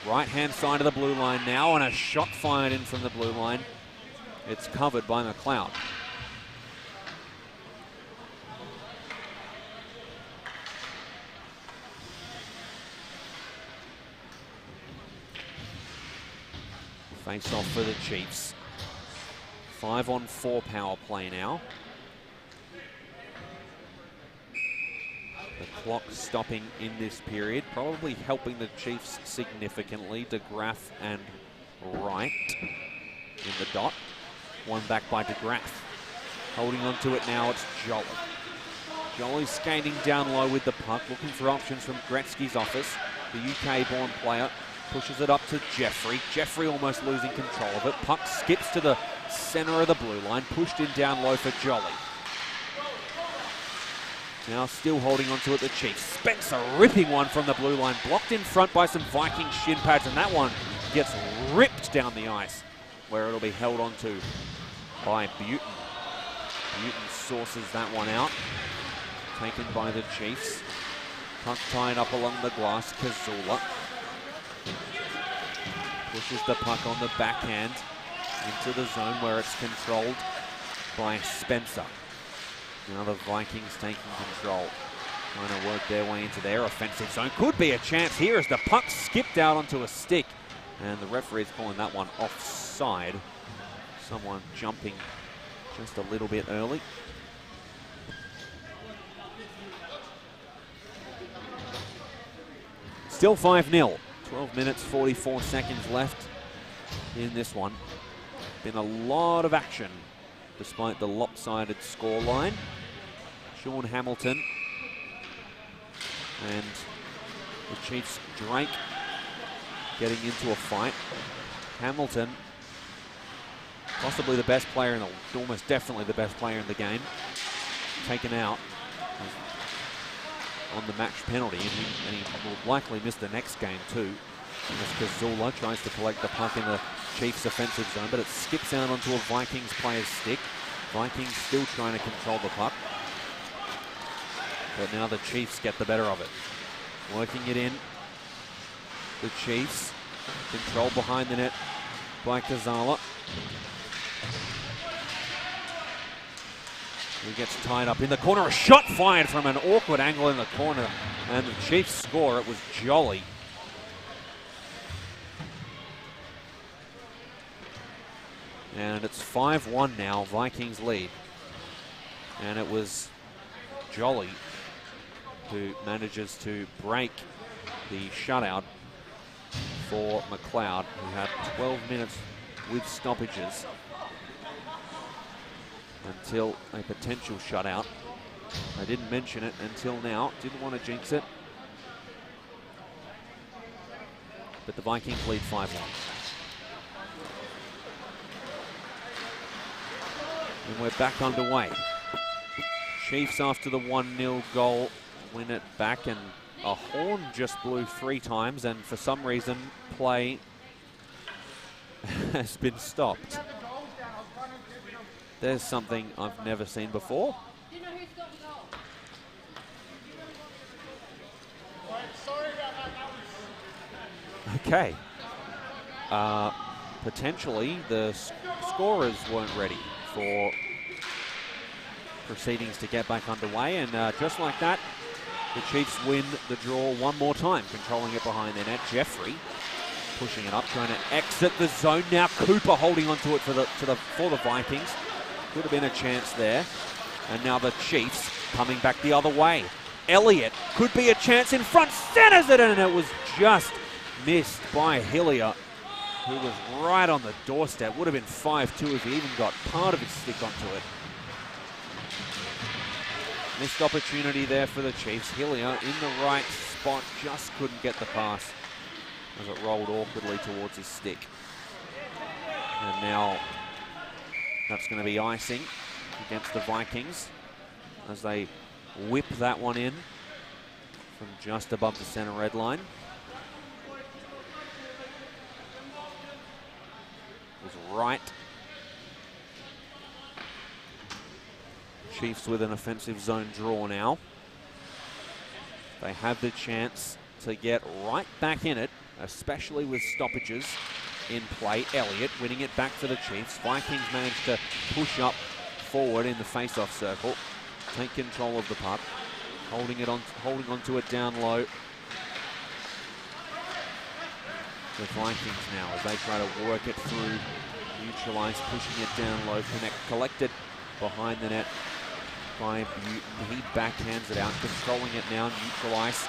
Right-hand side of the blue line now, and a shot fired in from the blue line. It's covered by McLeod. Face off for the Chiefs. 5-on-4 power play now. The clock stopping in this period, probably helping the Chiefs significantly. DeGraff and Wright in the dot. One back by DeGraff. Holding on to it now, it's Jolly. Jolly skating down low with the puck, looking for options from Gretzky's office. The UK-born player pushes it up to Jeffrey. Jeffrey almost losing control of it. Puck skips to the center of the blue line, pushed in down low for Jolly. Now still holding on to it, the Chiefs. Spencer ripping one from the blue line, blocked in front by some Viking shin pads, and that one gets ripped down the ice, where it'll be held on to by Buton. Buton sources that one out, taken by the Chiefs. Puck tied up along the glass, Kazula. Pushes the puck on the backhand into the zone where it's controlled by Spencer. Now the Vikings taking control, trying to work their way into their offensive zone. Could be a chance here as the puck skipped out onto a stick, and the referee's calling that one offside. Someone jumping just a little bit early. Still 5-0. 12 minutes, 44 seconds left in this one. Been a lot of action despite the lopsided scoreline. Sean Hamilton and the Chiefs' Drake getting into a fight. Hamilton, possibly the best player in the, almost definitely the best player in the game, taken out on the match penalty, and he will likely miss the next game too. As Kazula tries to collect the puck in the Chiefs' offensive zone, but it skips out onto a Vikings player's stick. Vikings still trying to control the puck, but now the Chiefs get the better of it. Working it in, the Chiefs. Control behind the net by Kazala. He gets tied up in the corner. A shot fired from an awkward angle in the corner, and the Chiefs score. It was Jolly. And it's 5-1 now, Vikings lead. And it was Jolly who manages to break the shutout for McLeod, who had 12 minutes with stoppages until a potential shutout. I didn't mention it until now, didn't want to jinx it. But the Vikings lead 5-1. And we're back underway. Chiefs, after the 1-0 goal, win it back, and a horn just blew 3 times, and for some reason, play has been stopped. There's something I've never seen before. Okay. Potentially, the scorers weren't ready for proceedings to get back underway, and just like that, the Chiefs win the draw one more time, controlling it behind their net. Jeffrey pushing it up, trying to exit the zone. Now Cooper holding onto it for the Vikings. Could have been a chance there. And now the Chiefs coming back the other way. Elliott could be a chance in front, centers it, and it was just missed by Hillier, who was right on the doorstep. Would have been 5-2 if he even got part of his stick onto it. Missed opportunity there for the Chiefs. Hillier in the right spot, just couldn't get the pass as it rolled awkwardly towards his stick. And now that's going to be icing against the Vikings as they whip that one in from just above the center red line. It was right. Chiefs with an offensive zone draw now. They have the chance to get right back in it, especially with stoppages in play. Elliott winning it back for the Chiefs. Vikings managed to push up forward in the face-off circle, take control of the puck, holding onto it down low. The Vikings now, as they try to work it through, neutralize, pushing it down low, collected behind the net by Newton. He backhands it out, controlling it now, neutralize.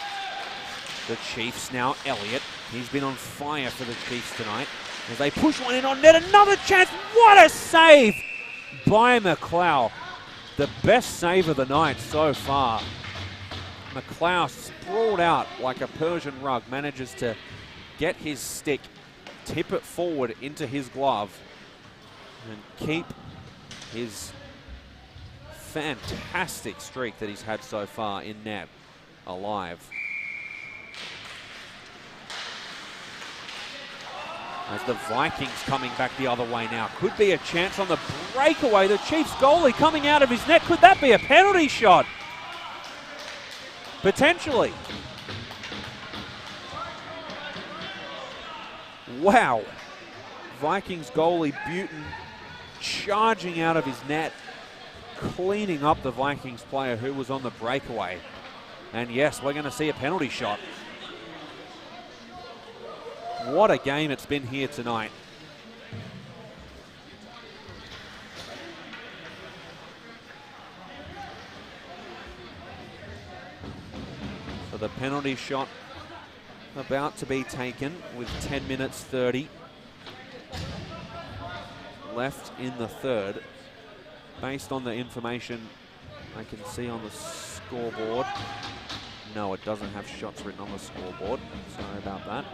The Chiefs now, Elliott. He's been on fire for the Chiefs tonight. As they push one in on net, another chance. What a save by McLeod. The best save of the night so far. McLeod sprawled out like a Persian rug, manages to get his stick, tip it forward into his glove, and keep his fantastic streak that he's had so far in net alive. As the Vikings coming back the other way now. Could be a chance on the breakaway. The Chiefs goalie coming out of his net. Could that be a penalty shot? Potentially. Wow. Vikings goalie Buton charging out of his net, cleaning up the Vikings player who was on the breakaway. And yes, we're going to see a penalty shot. What a game it's been here tonight. So the penalty shot about to be taken with 10 minutes 30 left in the third. Based on the information I can see on the scoreboard. No, it doesn't have shots written on the scoreboard. Sorry about that.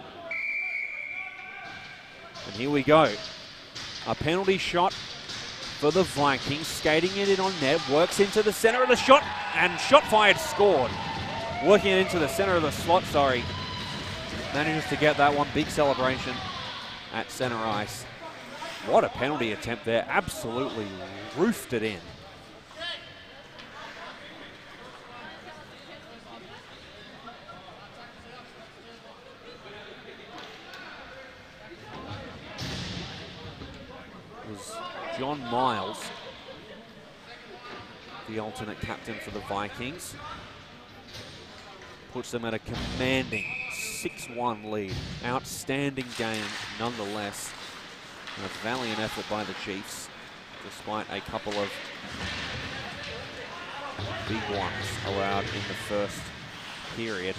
And here we go. A penalty shot for the Vikings. Skating it in on net. Works into the center of the shot. And shot fired, scored. Working it into the center of the slot, sorry. Manages to get that one. Big celebration at center ice. What a penalty attempt there. Absolutely roofed it in. Was John Miles, the alternate captain for the Vikings. Puts them at a commanding 6-1 lead. Outstanding game nonetheless. And a valiant effort by the Chiefs, despite a couple of big ones allowed in the first period,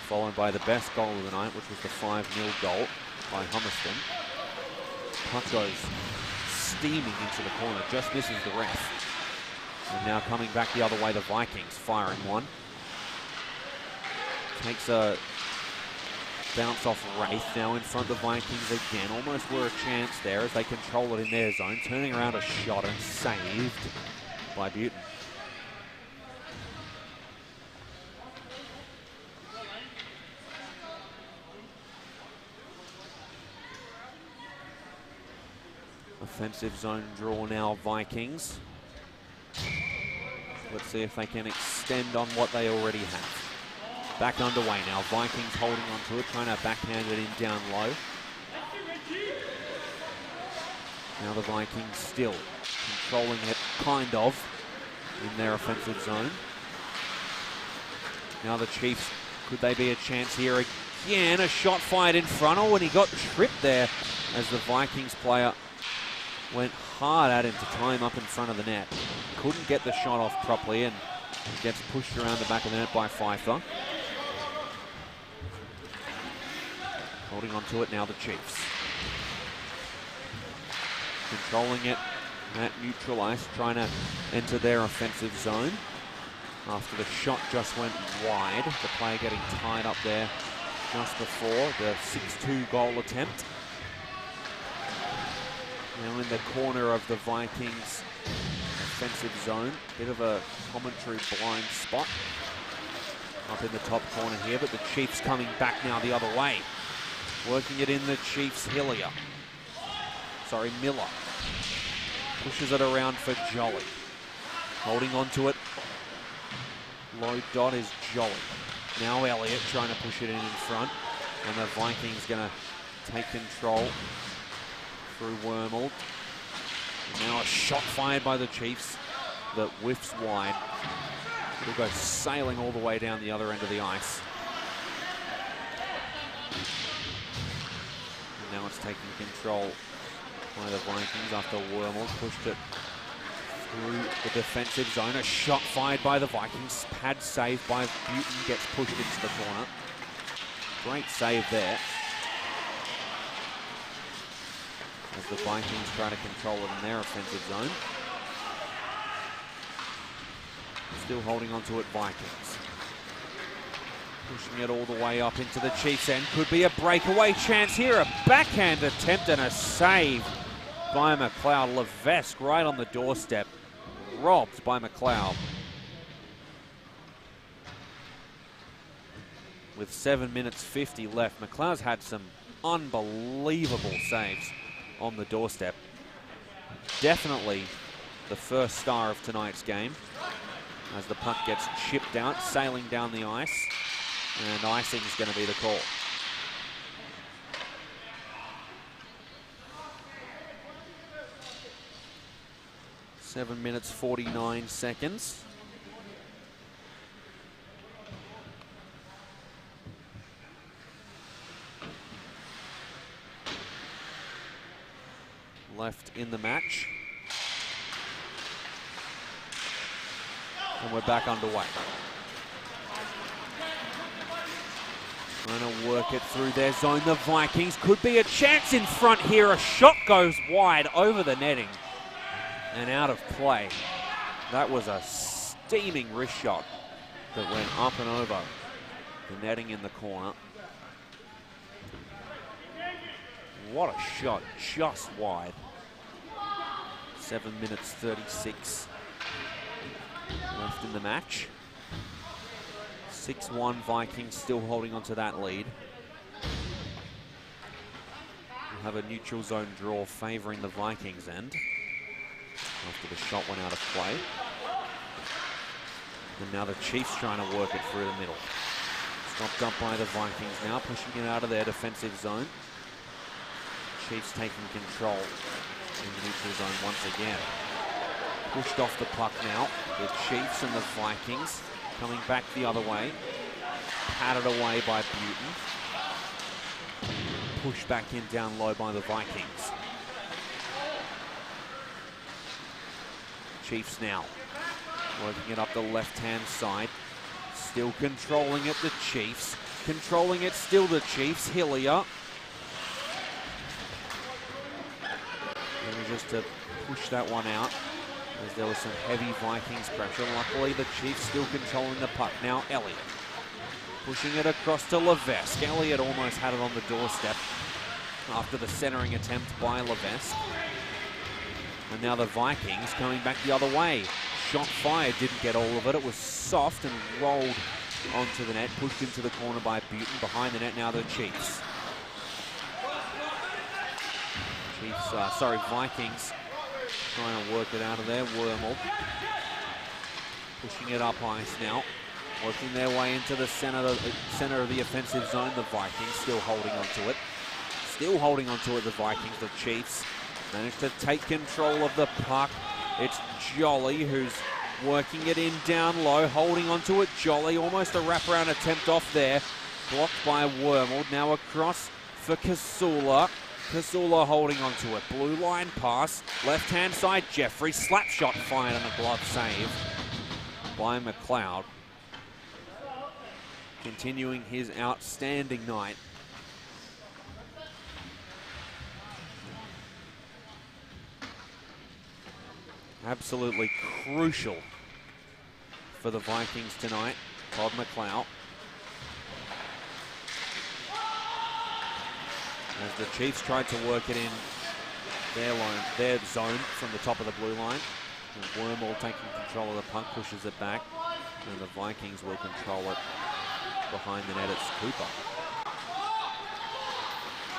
followed by the best goal of the night, which was the 5-0 goal by Hummerston. Puck goes steaming into the corner, just misses the ref. And now coming back the other way, the Vikings firing one. Takes a bounce off Wraith, now in front of the Vikings again. Almost were a chance there as they control it in their zone. Turning around a shot and saved by Buton. Defensive zone draw now, Vikings. Let's see if they can extend on what they already have. Back underway now. Vikings holding onto it, trying to backhand it in down low. Now the Vikings still controlling it, kind of, in their offensive zone. Now the Chiefs, could they be a chance here again? A shot fired in front. Oh, and he got tripped there as the Vikings player went hard at him to tie him up in front of the net. Couldn't get the shot off properly and gets pushed around the back of the net by Pfeiffer. Holding on to it now, the Chiefs. Controlling it at neutral ice, trying to enter their offensive zone. After the shot just went wide, the player getting tied up there just before the 6-2 goal attempt. Now in the corner of the Vikings offensive zone, bit of a commentary blind spot up in the top corner here, but the Chiefs coming back now the other way. Working it in the Chiefs, Miller. Pushes it around for Jolly. Holding on to it. Low dot is Jolly. Now Elliott trying to push it in front. And the Vikings going to take control through Wormald. And now a shot fired by the Chiefs that whiffs wide. It'll go sailing all the way down the other end of the ice. And now it's taking control by the Vikings after Wormald pushed it through the defensive zone. A shot fired by the Vikings. Pad saved by Buton, gets pushed into the corner. Great save there. As the Vikings try to control it in their offensive zone. Still holding on to it, Vikings. Pushing it all the way up into the Chiefs' end. Could be a breakaway chance here. A backhand attempt and a save by McLeod. Levesque right on the doorstep. Robbed by McLeod. With 7 minutes 50 left, McLeod's had some unbelievable saves on the doorstep. Definitely the first star of tonight's game. As the puck gets chipped out, sailing down the ice. And icing is going to be the call. Seven minutes 49 seconds. Left in the match. And we're back underway. Trying to work it through their zone. The Vikings could be a chance in front here. A shot goes wide over the netting and out of play. That was a steaming wrist shot that went up and over the netting in the corner. What a shot, just wide. 7 minutes 36 left in the match. 6-1 Vikings still holding on to that lead. We'll have a neutral zone draw favouring the Vikings end after the shot went out of play. And now the Chiefs trying to work it through the middle. Stopped up by the Vikings now, pushing it out of their defensive zone. Chiefs taking control in the neutral zone once again. Pushed off the puck now. The Chiefs and the Vikings coming back the other way. Patted away by Buton. Pushed back in down low by the Vikings. Chiefs now working it up the left-hand side. Still controlling it, the Chiefs. Controlling it, still the Chiefs. Hillier. And just to push that one out, as there was some heavy Vikings pressure. Luckily, the Chiefs still controlling the puck. Now Elliott pushing it across to Levesque. Elliott almost had it on the doorstep after the centering attempt by Levesque. And now the Vikings coming back the other way. Shot fired, didn't get all of it. It was soft and rolled onto the net, pushed into the corner by Buton. Behind the net now the Chiefs. Vikings trying to work it out of there. Wormald pushing it up ice now, working their way into the center of the offensive zone. The Vikings still holding onto it. Still holding onto it, the Vikings. The Chiefs managed to take control of the puck. It's Jolly who's working it in down low, holding onto it. Jolly, almost a wraparound attempt off there. Blocked by Wormald. Now across for Kasula. Kasula holding onto it. Blue line pass. Left-hand side, Jeffrey. Slap shot fired on a glove save by McLeod. Continuing his outstanding night. Absolutely crucial for the Vikings tonight. Todd McLeod. As the Chiefs tried to work it in their zone from the top of the blue line. And Wormald taking control of the puck, pushes it back. And the Vikings will control it behind the net. It's Cooper.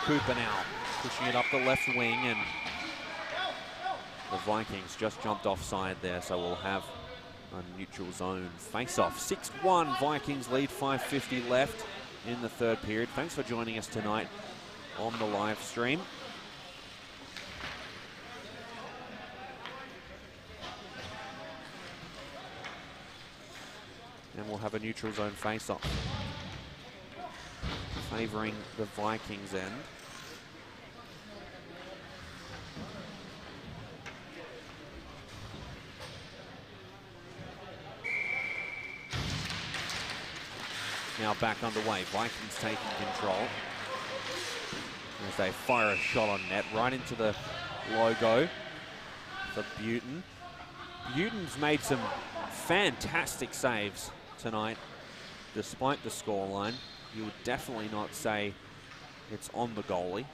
Cooper now pushing it up the left wing, and the Vikings just jumped offside there, so we'll have a neutral zone face-off. 6-1, Vikings lead, 5:50 left in the third period. Thanks for joining us tonight on the live stream. And we'll have a neutral zone face-off, favouring the Vikings end. Now back underway, Vikings taking control as they fire a shot on net right into the logo for Buton. Buton's made some fantastic saves tonight, despite the scoreline. You would definitely not say it's on the goalie.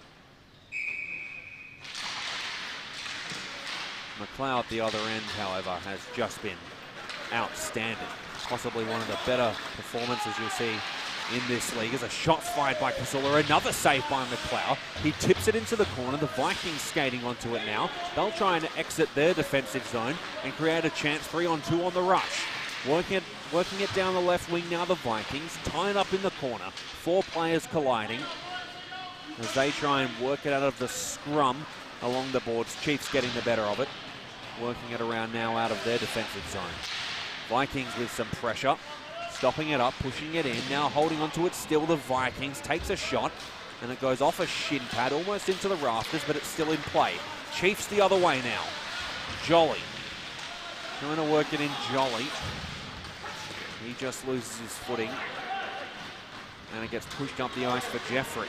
McLeod at the other end, however, has just been outstanding. Possibly one of the better performances you'll see in this league. As a shot fired by Kasula, another save by McLeod. He tips it into the corner. The Vikings skating onto it now. They'll try and exit their defensive zone and create a chance 3-on-2 on the rush. Working it down the left wing now, the Vikings. Tied up in the corner. 4 players colliding as they try and work it out of the scrum along the boards. Chiefs getting the better of it. Working it around now out of their defensive zone. Vikings with some pressure, stopping it up, pushing it in, now holding onto it still. The Vikings takes a shot, and it goes off a shin pad, almost into the rafters, but it's still in play. Chiefs the other way now. Jolly, trying to work it in. Jolly, he just loses his footing, and it gets pushed up the ice for Jeffrey.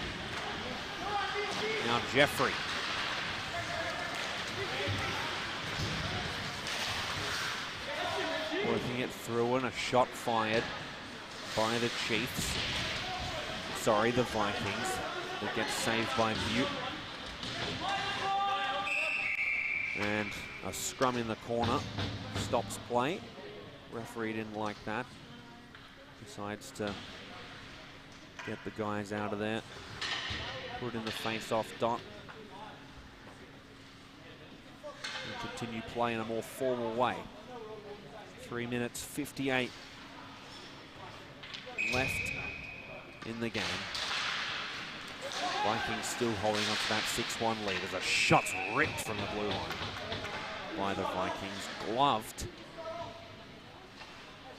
Now Jeffrey. Working it through, and a shot fired by the Chiefs. Sorry, the Vikings. That gets saved by Buton. And a scrum in the corner stops play. Referee didn't like that. Decides to get the guys out of there. Put in the face-off dot. And continue play in a more formal way. 3 minutes 58 left in the game. Vikings still holding on to that 6-1 lead as a shot's ripped from the blue line by the Vikings. Gloved.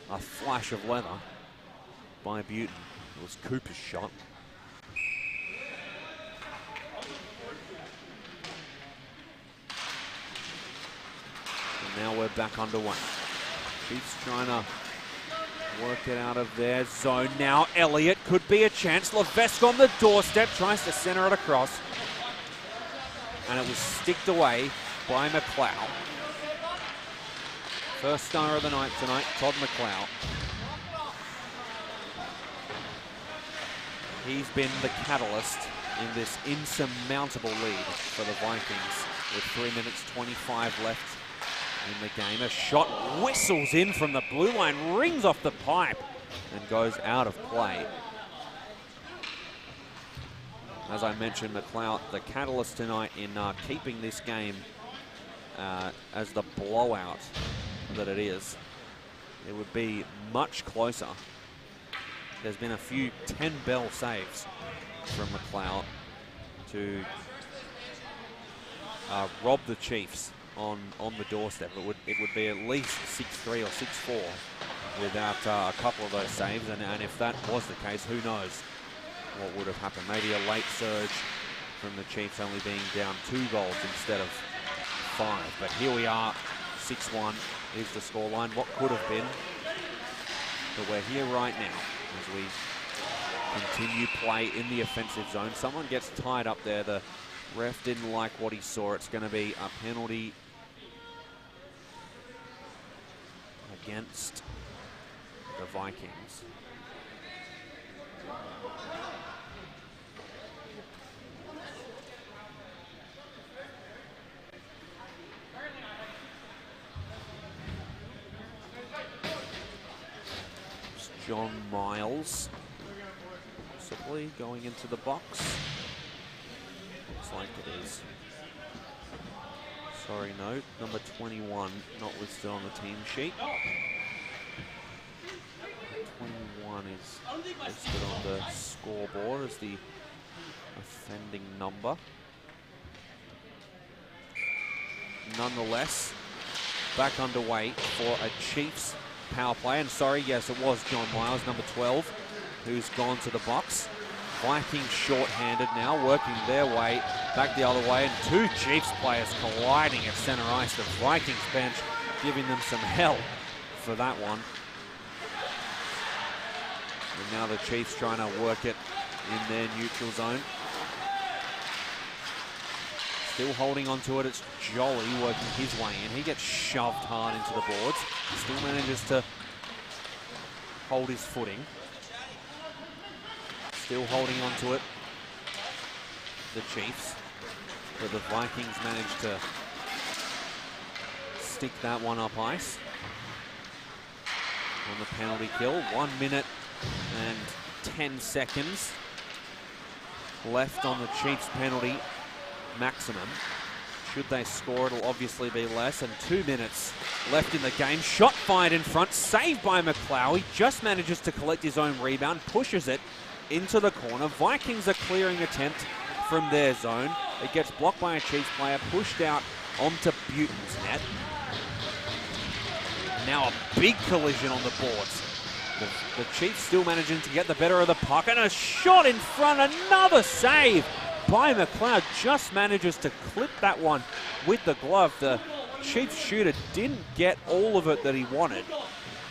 A flash of leather by Buton. It was Cooper's shot. And now we're back underway. Chiefs trying to work it out of their zone. Now Elliott could be a chance. Levesque on the doorstep, tries to center it across. And it was sticked away by McLeod. First star of the night tonight, Todd McLeod. He's been the catalyst in this insurmountable lead for the Vikings with 3 minutes 25 left in the game. A shot whistles in from the blue line, rings off the pipe and goes out of play. as I mentioned, McLeod, the catalyst tonight in keeping this game as the blowout that it is. It would be much closer. There's been a few 10-bell saves from McLeod to rob the Chiefs on the doorstep. It would be at least 6-3 or 6-4 without a couple of those saves, and if that was the case, who knows what would have happened. Maybe a late surge from the Chiefs, only being down 2 goals instead of 5. But here we are, 6-1 is the scoreline. What could have been, but we're here right now as we continue play in the offensive zone. Someone gets tied up there. The ref didn't like what he saw. It's going to be a penalty against the Vikings. It's John Miles possibly going into the box. Looks like it is. Sorry, note, number 21 not listed on the team sheet. 21 is listed on the scoreboard as the offending number. Nonetheless, back underway for a Chiefs power play. And sorry, yes, it was John Miles, number 12, who's gone to the box. Vikings short-handed now, working their way back the other way, and 2 Chiefs players colliding at center ice. The Vikings bench giving them some hell for that one. And now the Chiefs trying to work it in their neutral zone. Still holding on to it, it's Jolly working his way in. He gets shoved hard into the boards. Still manages to hold his footing. Still holding on to it, the Chiefs. But the Vikings managed to stick that one up ice on the penalty kill. 1 minute and 10 seconds left on the Chiefs penalty maximum. Should they score, it'll obviously be less. And 2 minutes left in the game. Shot fired in front, saved by McLeod. He just manages to collect his own rebound, pushes it into the corner. Vikings are clearing attempt from their zone. It gets blocked by a Chiefs player, pushed out onto Buten's net. Now a big collision on the boards. The Chiefs still managing to get the better of the puck, and a shot in front, another save by McLeod. Just manages to clip that one with the glove. The Chiefs shooter didn't get all of it that he wanted,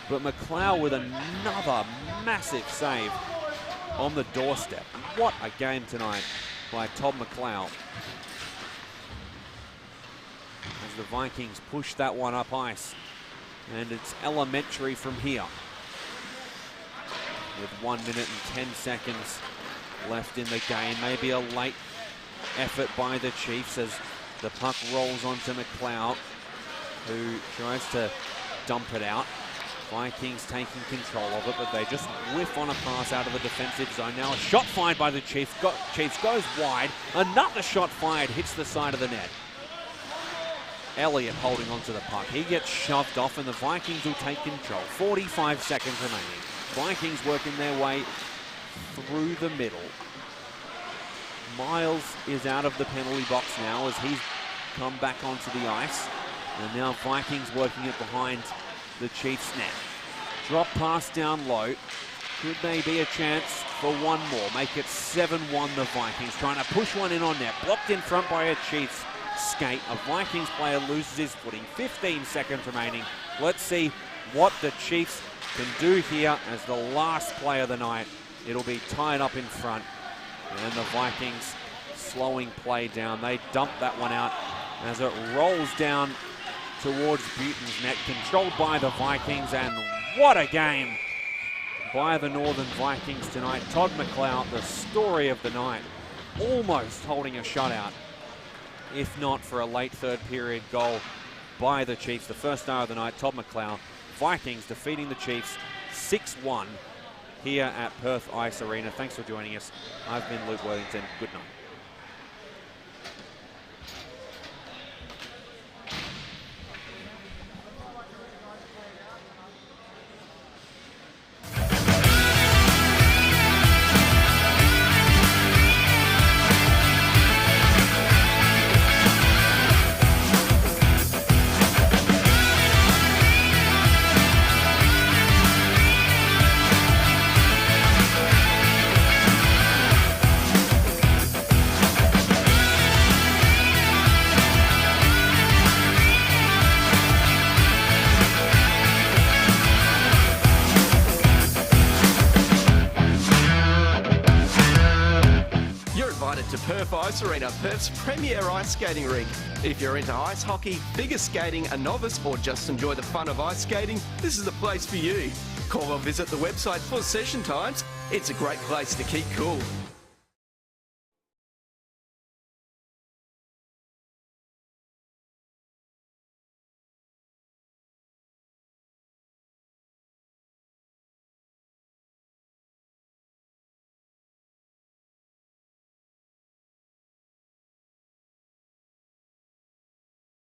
but McLeod with another massive save on the doorstep. What a game tonight by Todd McLeod. As the Vikings push that one up ice, and it's elementary from here. With 1 minute and 10 seconds left in the game. Maybe a late effort by the Chiefs as the puck rolls onto McLeod, who tries to dump it out. Vikings taking control of it, but they just whiff on a pass out of the defensive zone. Now a shot fired by the Chiefs. Chiefs goes wide. Another shot fired hits the side of the net. Elliott holding onto the puck. He gets shoved off, and the Vikings will take control. 45 seconds remaining. Vikings working their way through the middle. Miles is out of the penalty box now as he's come back onto the ice. And now Vikings working it behind the Chiefs net. Drop pass down low. Could they be a chance for one more? Make it 7-1 the Vikings. Trying to push one in on net. Blocked in front by a Chiefs skate. A Vikings player loses his footing. 15 seconds remaining. Let's see what the Chiefs can do here as the last play of the night. It'll be tied up in front. And the Vikings slowing play down. They dump that one out as it rolls down towards Buten's net, controlled by the Vikings, and what a game by the Northern Vikings tonight. Todd McLeod, the story of the night, almost holding a shutout, if not for a late third period goal by the Chiefs. The first star of the night, Todd McLeod. Vikings defeating the Chiefs 6-1 here at Perth Ice Arena. Thanks for joining us. I've been Luke Worthington. Good night. To Perth Ice Arena, Perth's premier ice skating rink. If you're into ice hockey, figure skating, a novice, or just enjoy the fun of ice skating, this is the place for you. Call or visit the website for session times. It's a great place to keep cool.